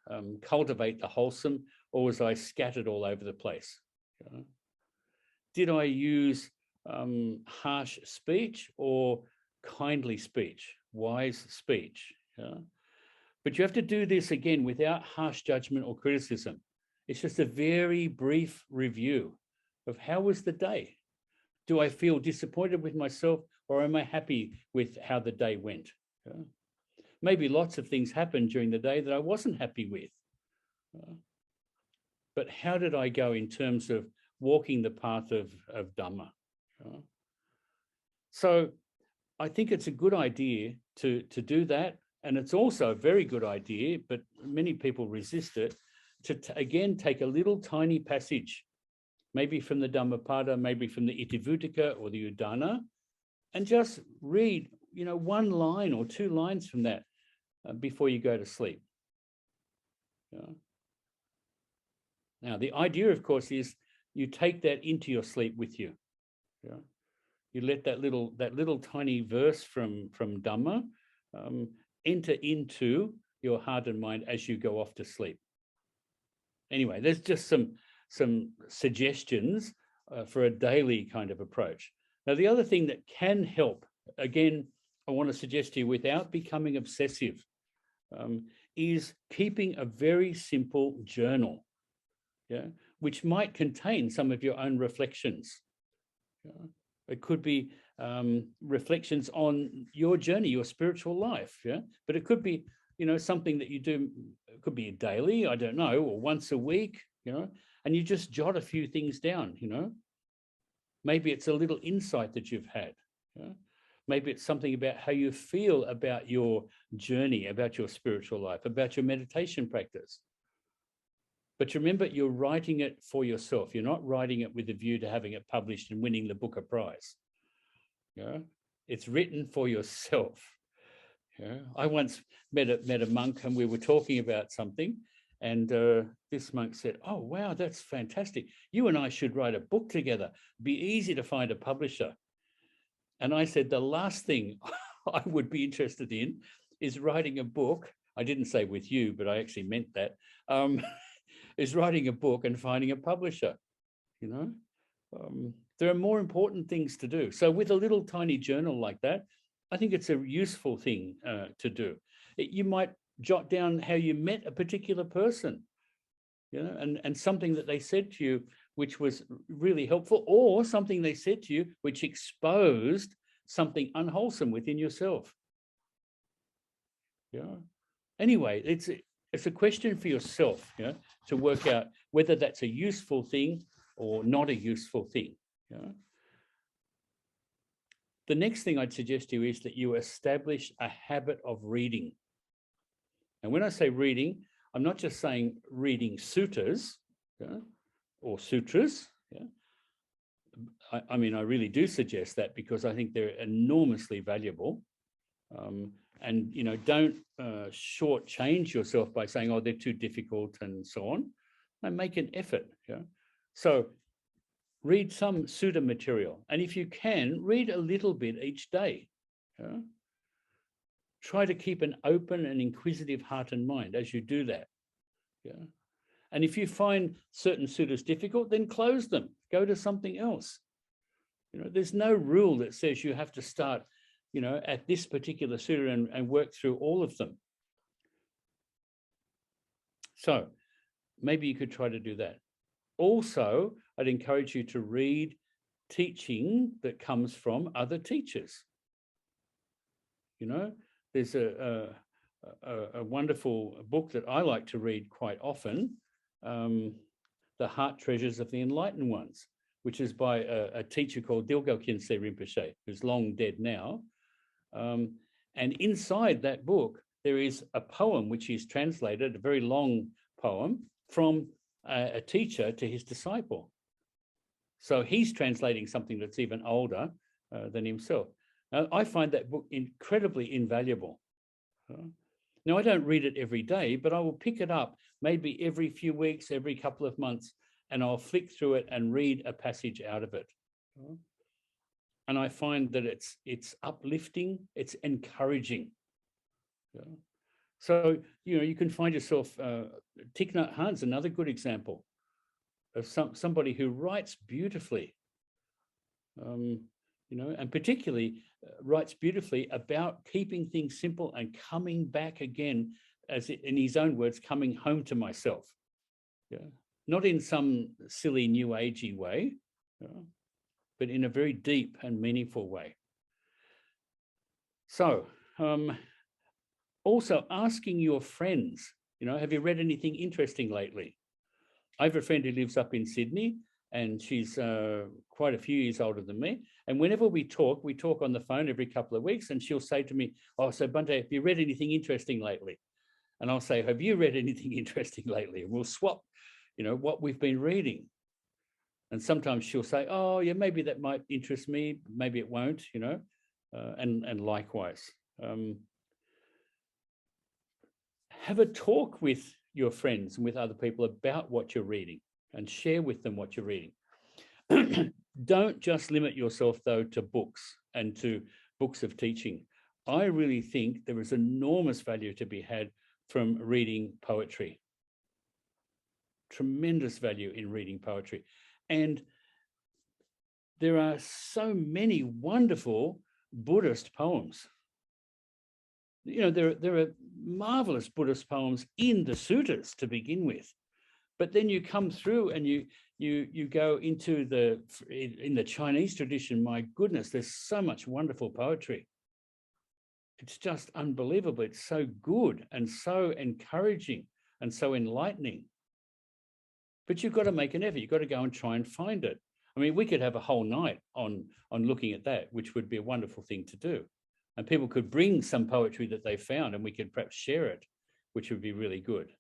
cultivate the wholesome, or was I scattered all over the place? Did I use harsh speech or kindly speech, wise speech? But you have to do this again without harsh judgment or criticism. It's just a very brief review of how was the day? Do I feel disappointed with myself, or am I happy with how the day went? Maybe lots of things happened during the day that I wasn't happy with. But how did I go in terms of walking the path of Dhamma? So I think it's a good idea to do that. And it's also a very good idea, but many people resist it, to again take a little tiny passage, maybe from the Dhammapada, maybe from the Itivuttaka or the Udana, and just read, one line or two lines from that before you go to sleep. Now, the idea, of course, is you take that into your sleep with you. You let that little tiny verse from Dhamma enter into your heart and mind as you go off to sleep. Anyway, there's just some suggestions for a daily kind of approach. Now, the other thing that can help, again, I want to suggest to you, without becoming obsessive, is keeping a very simple journal, yeah, which might contain some of your own reflections. Yeah? It could be reflections on your journey, your spiritual life, yeah. But it could be, something that you do. It could be daily, I don't know, or once a week, and you just jot a few things down. Maybe it's a little insight that you've had. Yeah? Maybe it's something about how you feel about your journey, about your spiritual life, about your meditation practice. But remember, you're writing it for yourself. You're not writing it with a view to having it published and winning the Booker Prize. Yeah? It's written for yourself. Yeah? I once met a monk, and we were talking about something, and this monk said, "Oh, wow, that's fantastic. You and I should write a book together. It'd be easy to find a publisher." And I said, the last thing I would be interested in is writing a book. I didn't say with you, but I actually meant that, is writing a book and finding a publisher. There are more important things to do. So with a little tiny journal like that, I think it's a useful thing to do. You might jot down how you met a particular person, and something that they said to you which was really helpful, or something they said to you which exposed something unwholesome within yourself. Yeah. Anyway, it's a question for yourself, to work out whether that's a useful thing or not a useful thing. The next thing I'd suggest to you is that you establish a habit of reading. And when I say reading, I'm not just saying reading suttas, or sutras. I mean, I really do suggest that, because I think they're enormously valuable. And don't shortchange yourself by saying, "Oh, they're too difficult," and so on. And make an effort. So read some sutta material, and if you can, read a little bit each day. Try to keep an open and inquisitive heart and mind as you do that. And if you find certain suttas difficult, then close them. Go to something else. There's no rule that says you have to start, at this particular sutta and work through all of them. So maybe you could try to do that. Also, I'd encourage you to read teaching that comes from other teachers. There's a wonderful book that I like to read quite often, The Heart Treasures of the Enlightened Ones, which is by a teacher called Dilgo Khyentse Rinpoche, who's long dead now. And inside that book, there is a poem which he's translated, a very long poem, from a teacher to his disciple. So he's translating something that's even older than himself. Now, I find that book incredibly invaluable. Now, I don't read it every day, but I will pick it up maybe every few weeks, every couple of months, and I'll flick through it and read a passage out of it. And I find that it's uplifting, it's encouraging. So, you can find yourself, Thich Nhat Hanh's another good example of somebody who writes beautifully, and particularly writes beautifully about keeping things simple and coming back again, in his own words, coming home to myself. Not in some silly new agey way, but in a very deep and meaningful way. So, also asking your friends, have you read anything interesting lately? I have a friend who lives up in Sydney, and she's quite a few years older than me. And whenever we talk on the phone every couple of weeks, and she'll say to me, "Oh, so Bhante, have you read anything interesting lately?" And I'll say, "Have you read anything interesting lately?" And we'll swap, what we've been reading. And sometimes she'll say, "Oh, yeah, maybe that might interest me, maybe it won't," and likewise. Have a talk with your friends and with other people about what you're reading, and share with them what you're reading. Don't just limit yourself, though, to books and to books of teaching. I really think there is enormous value to be had from reading poetry. Tremendous value in reading poetry. And there are so many wonderful Buddhist poems. there are marvelous Buddhist poems in the suttas to begin with, but then you come through and you go into in the Chinese tradition. My goodness, there's so much wonderful poetry. It's just unbelievable. It's so good and so encouraging and so enlightening. But you've got to make an effort. You've got to go and try and find it. I mean, we could have a whole night on looking at that, which would be a wonderful thing to do. And people could bring some poetry that they found and we could perhaps share it, which would be really good.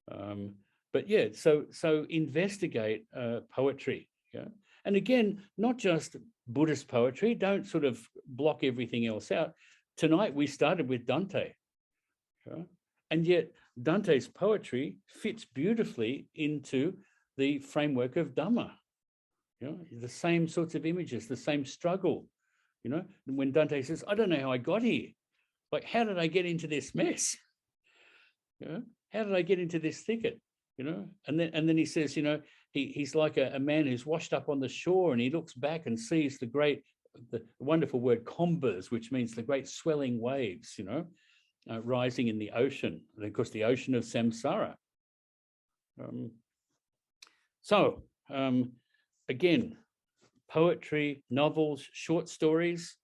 But yeah, so investigate poetry. Yeah? And again, not just Buddhist poetry. Don't sort of block everything else out. Tonight we started with Dante. Yeah? And yet Dante's poetry fits beautifully into the framework of Dhamma. The same sorts of images, the same struggle. When Dante says, I don't know how I got here. Like, how did I get into this mess? How did I get into this thicket? And then he says, he's like a man who's washed up on the shore, and he looks back and sees the wonderful word combers, which means the great swelling waves, rising in the ocean, and of course the ocean of samsara. Again, poetry, novels, short stories.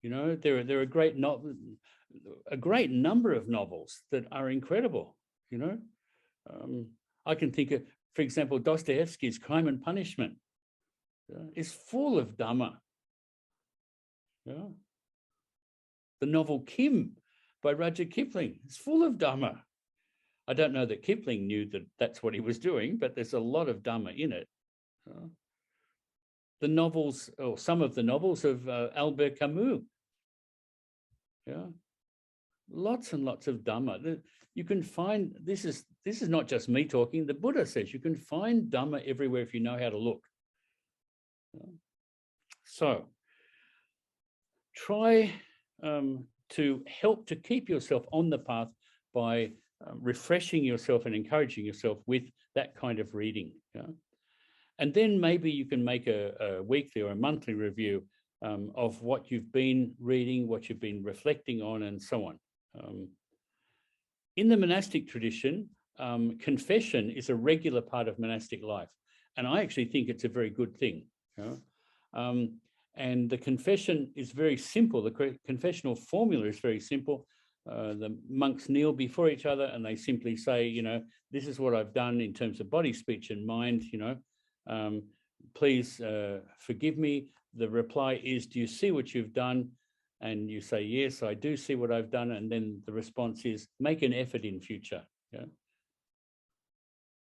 There are a great number of novels that are incredible. I can think of, for example, Dostoevsky's Crime and Punishment is full of Dhamma. The novel Kim by Rudyard Kipling is full of Dhamma. I don't know that Kipling knew that that's what he was doing, but there's a lot of Dhamma in it. The novels, or some of the novels of Albert Camus. Lots and lots of Dhamma. You can find, this is not just me talking, the Buddha says you can find Dhamma everywhere if you know how to look. So try to help to keep yourself on the path by refreshing yourself and encouraging yourself with that kind of reading. And then maybe you can make a weekly or a monthly review of what you've been reading, what you've been reflecting on, and so on. In the monastic tradition, confession is a regular part of monastic life. And I actually think it's a very good thing. And the confession is very simple. The confessional formula is very simple. The monks kneel before each other and they simply say, this is what I've done in terms of body, speech, and mind, please forgive me. The reply is, do you see what you've done? And you say, yes, I do see what I've done. And then the response is, make an effort in future.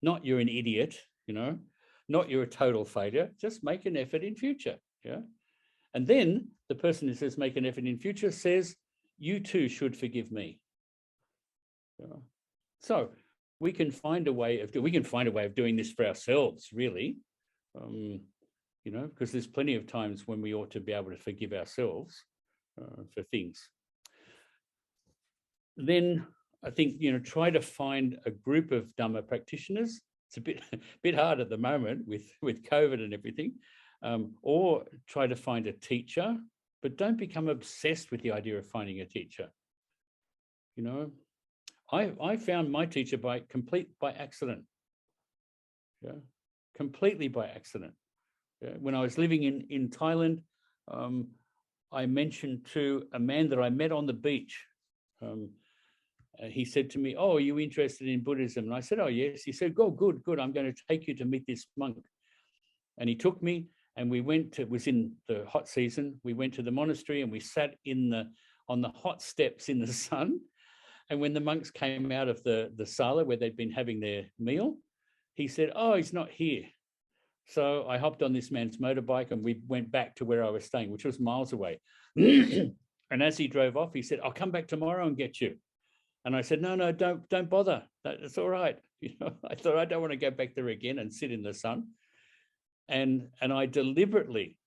Not you're an idiot, not you're a total failure, just make an effort in future. And then the person who says make an effort in future says, you too should forgive me. So we can find a way of doing this for ourselves, really, because there's plenty of times when we ought to be able to forgive ourselves for things. Then I think, try to find a group of Dhamma practitioners. It's a bit hard at the moment with COVID and everything, or try to find a teacher, but don't become obsessed with the idea of finding a teacher. I found my teacher by accident. Completely by accident. When I was living in Thailand, I mentioned to a man that I met on the beach. He said to me, "Oh, are you interested in Buddhism?" And I said, "Oh, yes." He said, "Go, good. I'm going to take you to meet this monk." And he took me, and we went to, it was in the hot season, we went to the monastery and we sat on the hot steps in the sun. And when the monks came out of the sala where they'd been having their meal, he said, "Oh, he's not here." So I hopped on this man's motorbike and we went back to where I was staying, which was miles away. And as he drove off, he said, "I'll come back tomorrow and get you." And I said, no, don't bother. That's all right. I thought, I don't want to go back there again and sit in the sun. And I deliberately,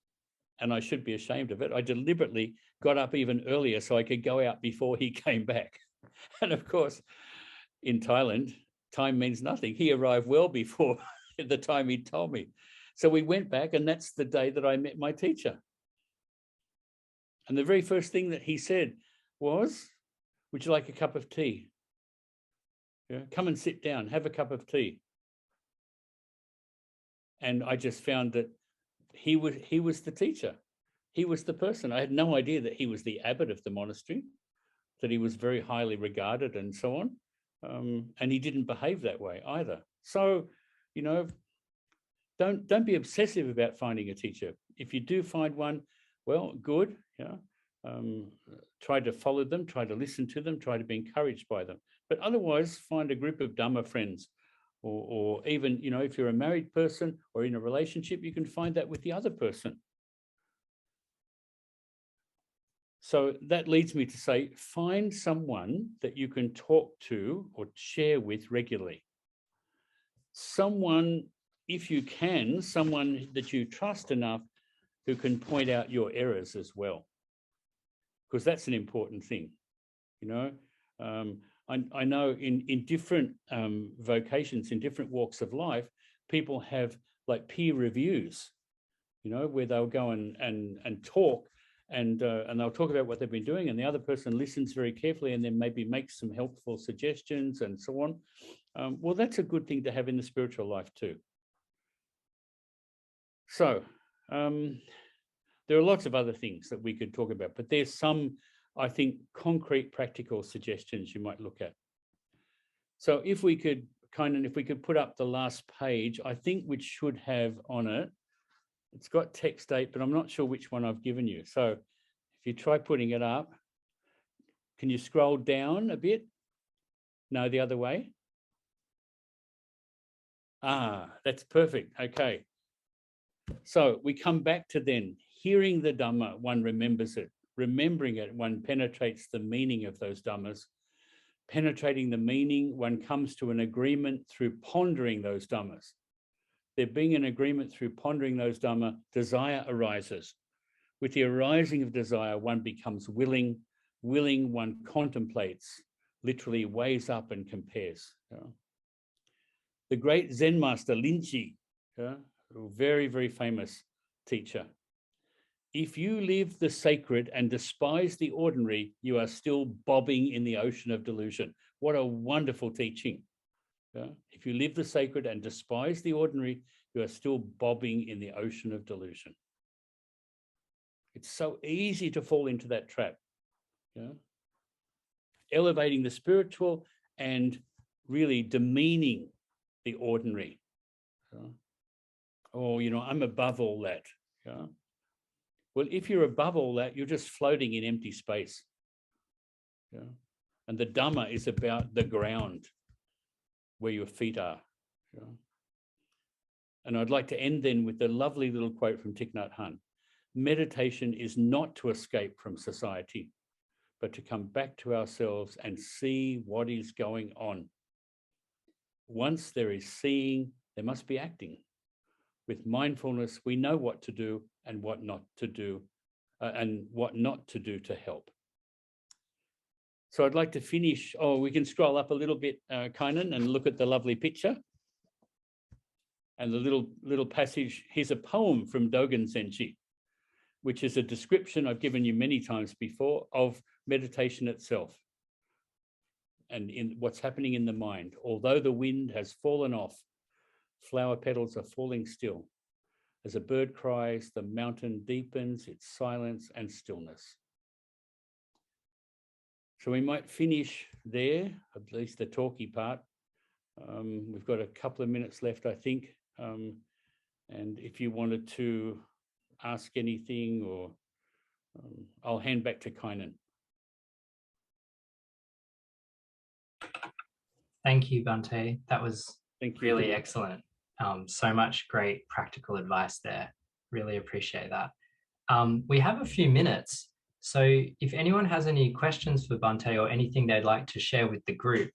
and I should be ashamed of it, I deliberately got up even earlier so I could go out before he came back. And of course, in Thailand, time means nothing. He arrived well before the time he told me. So we went back, and that's the day that I met my teacher. And the very first thing that he said was, would you like a cup of tea? Yeah, come and sit down, have a cup of tea. And I just found that he was the teacher. He was the person. I had no idea that he was the abbot of the monastery, that he was very highly regarded and so on. And he didn't behave that way either. So, you know, don't be obsessive about finding a teacher. If you do find one, well, good. Yeah. Try to follow them, try to listen to them, try to be encouraged by them. But otherwise, find a group of Dhamma friends, or even, you know, if you're a married person or in a relationship, you can find that with the other person. So that leads me to say, find someone that you can talk to or share with regularly. Someone, if you can, someone that you trust enough who can point out your errors as well, because that's an important thing. You know, I know in different vocations, in different walks of life, people have like peer reviews, you know, where they'll go and talk, and they'll talk about what they've been doing, and the other person listens very carefully and then maybe makes some helpful suggestions and so on. Well, that's a good thing to have in the spiritual life too. So there are lots of other things that we could talk about, but there's some, I think, concrete, practical suggestions you might look at. So if we could put up the last page, I think, which should have on it, it's got text date, but I'm not sure which one I've given you. So if you try putting it up, can you scroll down a bit? No, the other way. Ah, that's perfect. Okay. So we come back to then hearing the Dhamma, one remembers it. Remembering it, one penetrates the meaning of those Dhammas. Penetrating the meaning, one comes to an agreement through pondering those Dhammas. There being an agreement through pondering those Dhamma, desire arises. With the arising of desire, one becomes willing. Willing, one contemplates, literally weighs up and compares. The great Zen master Linchi, a very, very famous teacher. If you live the sacred and despise the ordinary, you are still bobbing in the ocean of delusion. What a wonderful teaching. If you live the sacred and despise the ordinary, you are still bobbing in the ocean of delusion. It's so easy to fall into that trap. Elevating the spiritual and really demeaning the ordinary. Oh, you know, I'm above all that. Well, if you're above all that, you're just floating in empty space. And the Dhamma is about the ground where your feet are. And I'd like to end then with a lovely little quote from Thich Nhat Hanh. Meditation is not to escape from society, but to come back to ourselves and see what is going on. Once there is seeing, there must be acting. With mindfulness, we know what to do and what not to do, to help. So I'd like to finish. Oh, we can scroll up a little bit, Kainan, and look at the lovely picture. And the little passage. Here's a poem from Dogen Zenji, which is a description I've given you many times before of meditation itself and in what's happening in the mind. Although the wind has fallen off, flower petals are falling still. As a bird cries, the mountain deepens its silence and stillness. So we might finish there, at least the talky part. We've got a couple of minutes left, I think. And if you wanted to ask anything, or I'll hand back to Kainan. Thank you, Bhante. That was really excellent. So much great practical advice there. Really appreciate that. We have a few minutes. So if anyone has any questions for Bhante or anything they'd like to share with the group,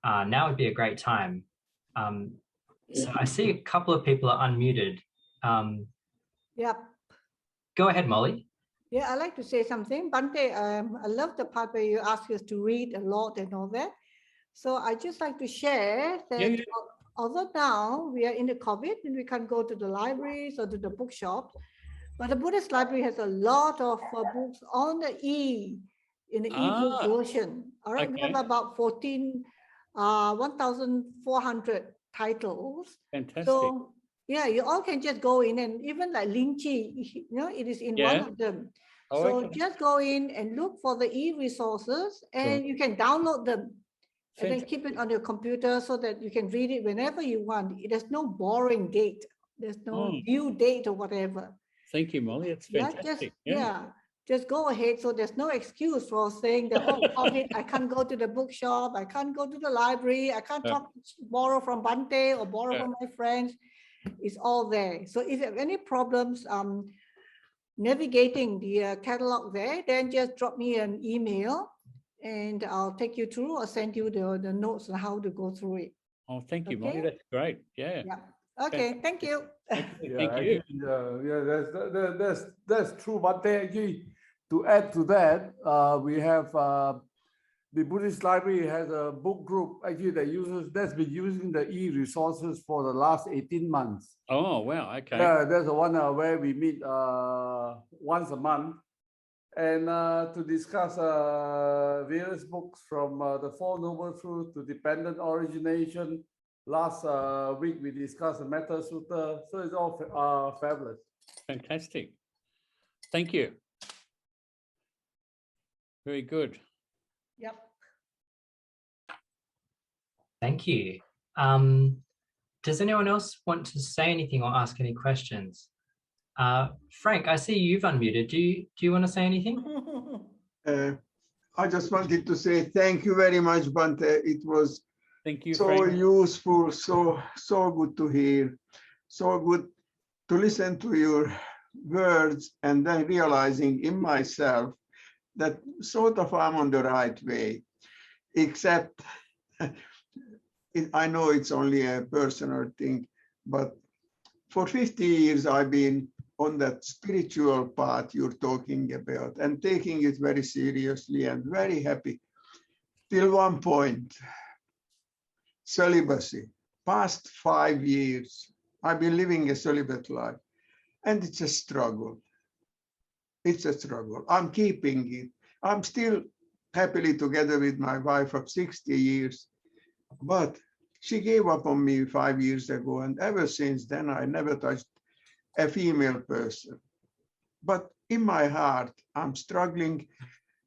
now would be a great time. So I see a couple of people are unmuted. Yep. Go ahead, Molly. Yeah, I'd like to say something. Bhante, I love the part where you ask us to read a lot and all that. So I just like to share that although now we are in the COVID and we can't go to the libraries or to the bookshops, but the Buddhist library has a lot of books on the in the ebook version. All right, we have about 1,400 titles. Fantastic. So yeah, you all can just go in, and even like Linchi, it is in one of them. So just go in and look for the e-resources, and you can download them. And then keep it on your computer so that you can read it whenever you want. There's no boring date. There's no due date or whatever. Thank you, Molly. It's fantastic. Just go ahead. So there's no excuse for saying that, oh, COVID, I can't go to the bookshop. I can't go to the library. I can't borrow from Bhante or borrow from my friends. It's all there. So if you have any problems navigating the catalog there, then just drop me an email, and I'll take you through or send you the notes on how to go through it. Oh, thank you, Molly. That's great. Yeah. Okay, thank you. Thank you. That's true. But actually, to add to that, we have the Buddhist Library has a book group actually that's been using the e-resources for the last 18 months. Oh, wow. Okay. Yeah, there's the one where we meet once a month, and to discuss various books from the Four Noble Truths to Dependent Origination. Last week we discussed the Metta Sutta, so it's all fabulous. Fantastic. Thank you. Very good. Yep. Thank you. Does anyone else want to say anything or ask any questions? Frank, I see you've unmuted. Do you want to say anything? I just wanted to say thank you very much, Bhante. It was so Frank. useful, so good to hear, so good to listen to your words, and then realizing in myself that sort of I'm on the right way, except I know it's only a personal thing, but for 50 years I've been on that spiritual path you're talking about and taking it very seriously and very happy. Till one point, celibacy, past 5 years, I've been living a celibate life, and it's a struggle. It's a struggle. I'm keeping it. I'm still happily together with my wife of 60 years, but she gave up on me 5 years ago, and ever since then, I never touched a female person. But in my heart, I'm struggling,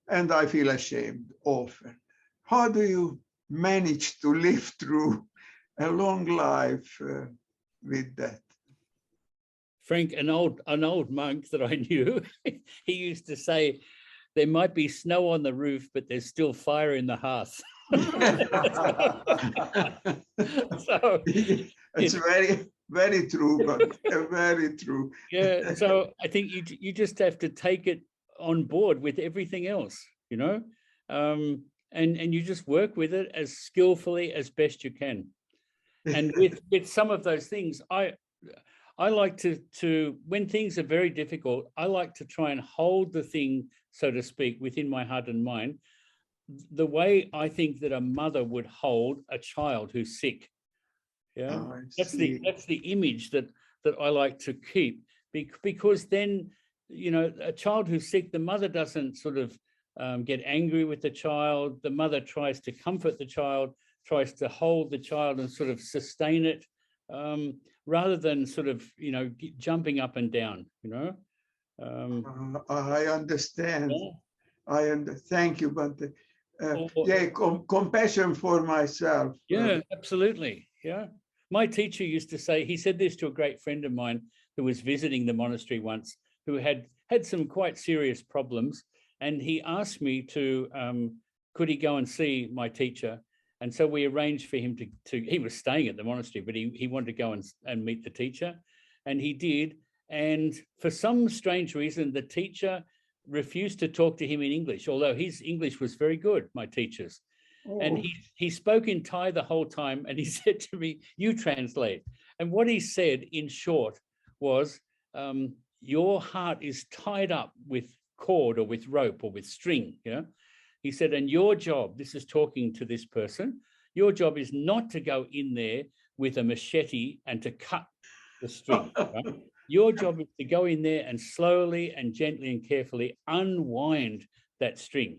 and I feel ashamed often. How do you manage to live through a long life with that? Frank, an old monk that I knew, he used to say, there might be snow on the roof, but there's still fire in the hearth. So it's very, very true, but very true. Yeah, so I think you just have to take it on board with everything else, and you just work with it as skillfully as best you can. And with some of those things, I like to when things are very difficult, I like to try and hold the thing, so to speak, within my heart and mind, the way I think that a mother would hold a child who's sick. Yeah, that's the image that I like to keep, because then, a child who's sick, the mother doesn't sort of get angry with the child. The mother tries to comfort the child, tries to hold the child and sort of sustain it, rather than sort of, jumping up and down, I understand. Yeah. Thank you, Bhante. Compassion for myself. Yeah, absolutely. Yeah. My teacher used to say, he said this to a great friend of mine who was visiting the monastery once, who had some quite serious problems. And he asked me to, could he go and see my teacher? And so we arranged for him to he was staying at the monastery, but he wanted to go and meet the teacher. And he did. And for some strange reason, the teacher refused to talk to him in English, although his English was very good, my teacher's. Oh. And he spoke in Thai the whole time, and he said to me, you translate. And what he said in short was, your heart is tied up with cord or with rope or with string. He said, and your job, this is talking to this person, your job is not to go in there with a machete and to cut the string. Right? Your job is to go in there and slowly and gently and carefully unwind that string.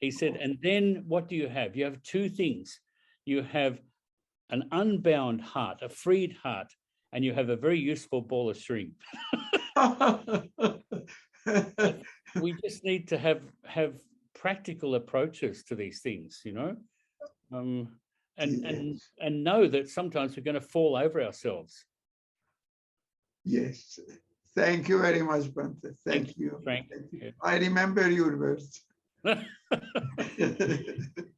He said, and then what do you have? You have two things. You have an unbound heart, a freed heart, and you have a very useful ball of string. We just need to have practical approaches to these things, you know, and know that sometimes we're going to fall over ourselves. Yes. Thank you very much, Bhante. Thank you. Frank. Thank you. Yeah. I remember your words.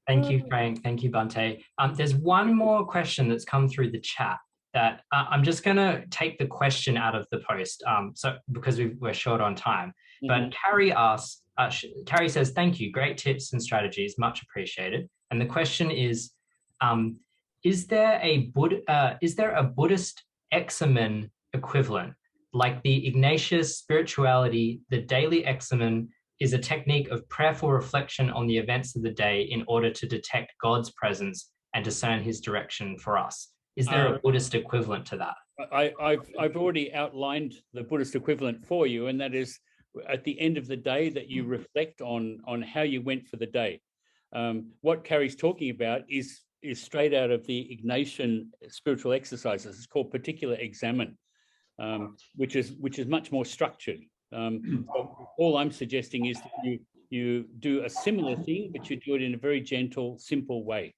Thank you, Frank. Thank you, Bhante. There's one more question that's come through the chat that I'm just going to take the question out of the post, so because we're short on time. But Carrie asks, Carrie says, thank you, great tips and strategies, much appreciated. And the question is there a Buddhist examen equivalent? Like the Ignatius spirituality, the daily examen is a technique of prayerful reflection on the events of the day in order to detect God's presence and discern his direction for us. Is there a Buddhist equivalent to that? I've already outlined the Buddhist equivalent for you, and that is at the end of the day that you reflect on how you went for the day. What Carrie's talking about is straight out of the Ignatian spiritual exercises. It's called Particular Examine, which is much more structured. So all I'm suggesting is that you do a similar thing, but you do it in a very gentle, simple way.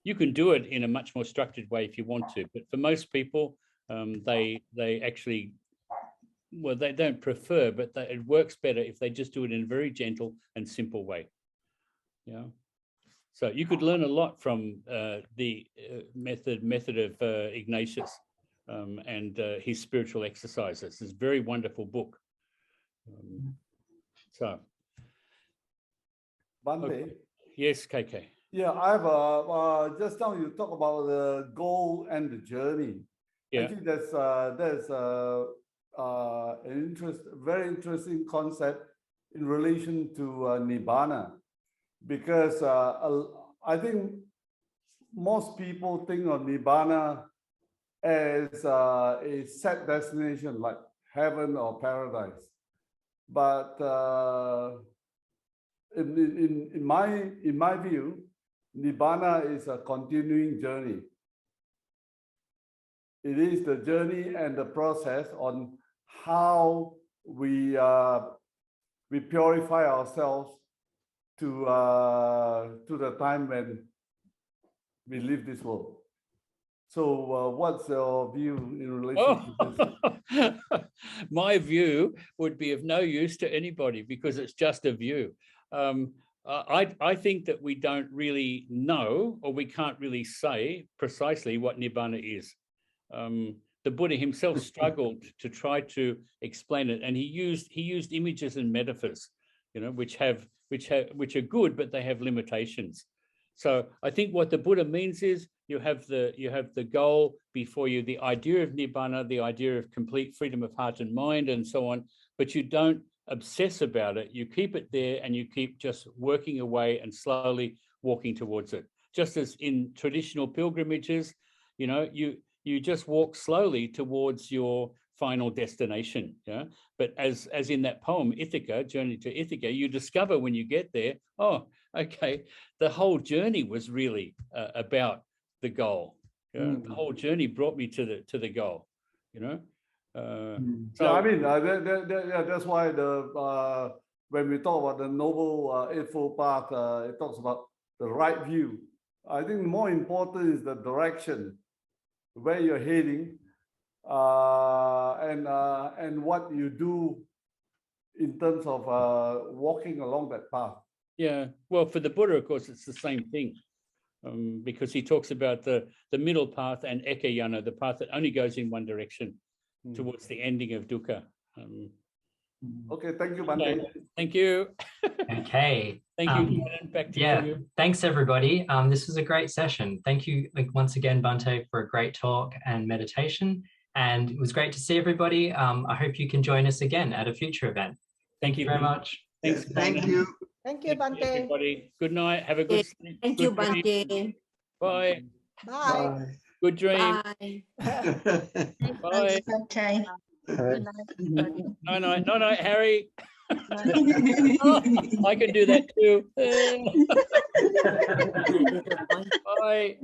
You can do it in a much more structured way if you want to, but for most people, they actually, well, they don't prefer, but it works better if they just do it in a very gentle and simple way. Yeah. So you could learn a lot from the method of Ignatius and his spiritual exercises. It's a very wonderful book. So, Bhante. Okay. Yes, KK. Yeah, I have just now you talk about the goal and the journey. Yeah. I think that's an very interesting concept in relation to Nibbana, because I think most people think of Nibbana as a set destination like heaven or paradise, but in my view, Nibbana is a continuing journey. It is the journey and the process on how we purify ourselves to the time when we leave this world. So what's your view in relation to this? My view would be of no use to anybody because it's just a view. I think that we don't really know, or we can't really say precisely what Nibbana is. The Buddha himself struggled to try to explain it, and he used images and metaphors, you know, which are good, but they have limitations. So I think what the Buddha means is you have the goal before you, the idea of Nibbana, the idea of complete freedom of heart and mind, and so on, but you don't obsess about it. You keep it there, and you keep just working away and slowly walking towards it. Just as in traditional pilgrimages, you know, you just walk slowly towards your final destination. Yeah. But as in that poem, Ithaca, Journey to Ithaca, you discover when you get there, oh, okay, the whole journey was really about the goal. Yeah? The whole journey brought me to the goal, you know. So yeah, I mean, that's why when we talk about the Noble Eightfold Path, it talks about the right view. I think more important is the direction, where you're heading, and what you do in terms of walking along that path. Yeah, well, for the Buddha, of course, it's the same thing, because he talks about the middle path and ekayana, the path that only goes in one direction towards the ending of dukkha. Okay, thank you, Bhante. Thank you. Okay. Thank you. Back to you. Thanks, everybody. This was a great session. Thank you once again, Bhante, for a great talk and meditation. And it was great to see everybody. I hope you can join us again at a future event. Thank you very much. Thanks. Thank you. Thank you, Bhante. Everybody. Good night. Have a good sleep. Thank you, Bhante. Bye. Bye. Good dream. Bye. Bye. Bye. Good night, everybody. Night, Harry. I can do that too. Bye.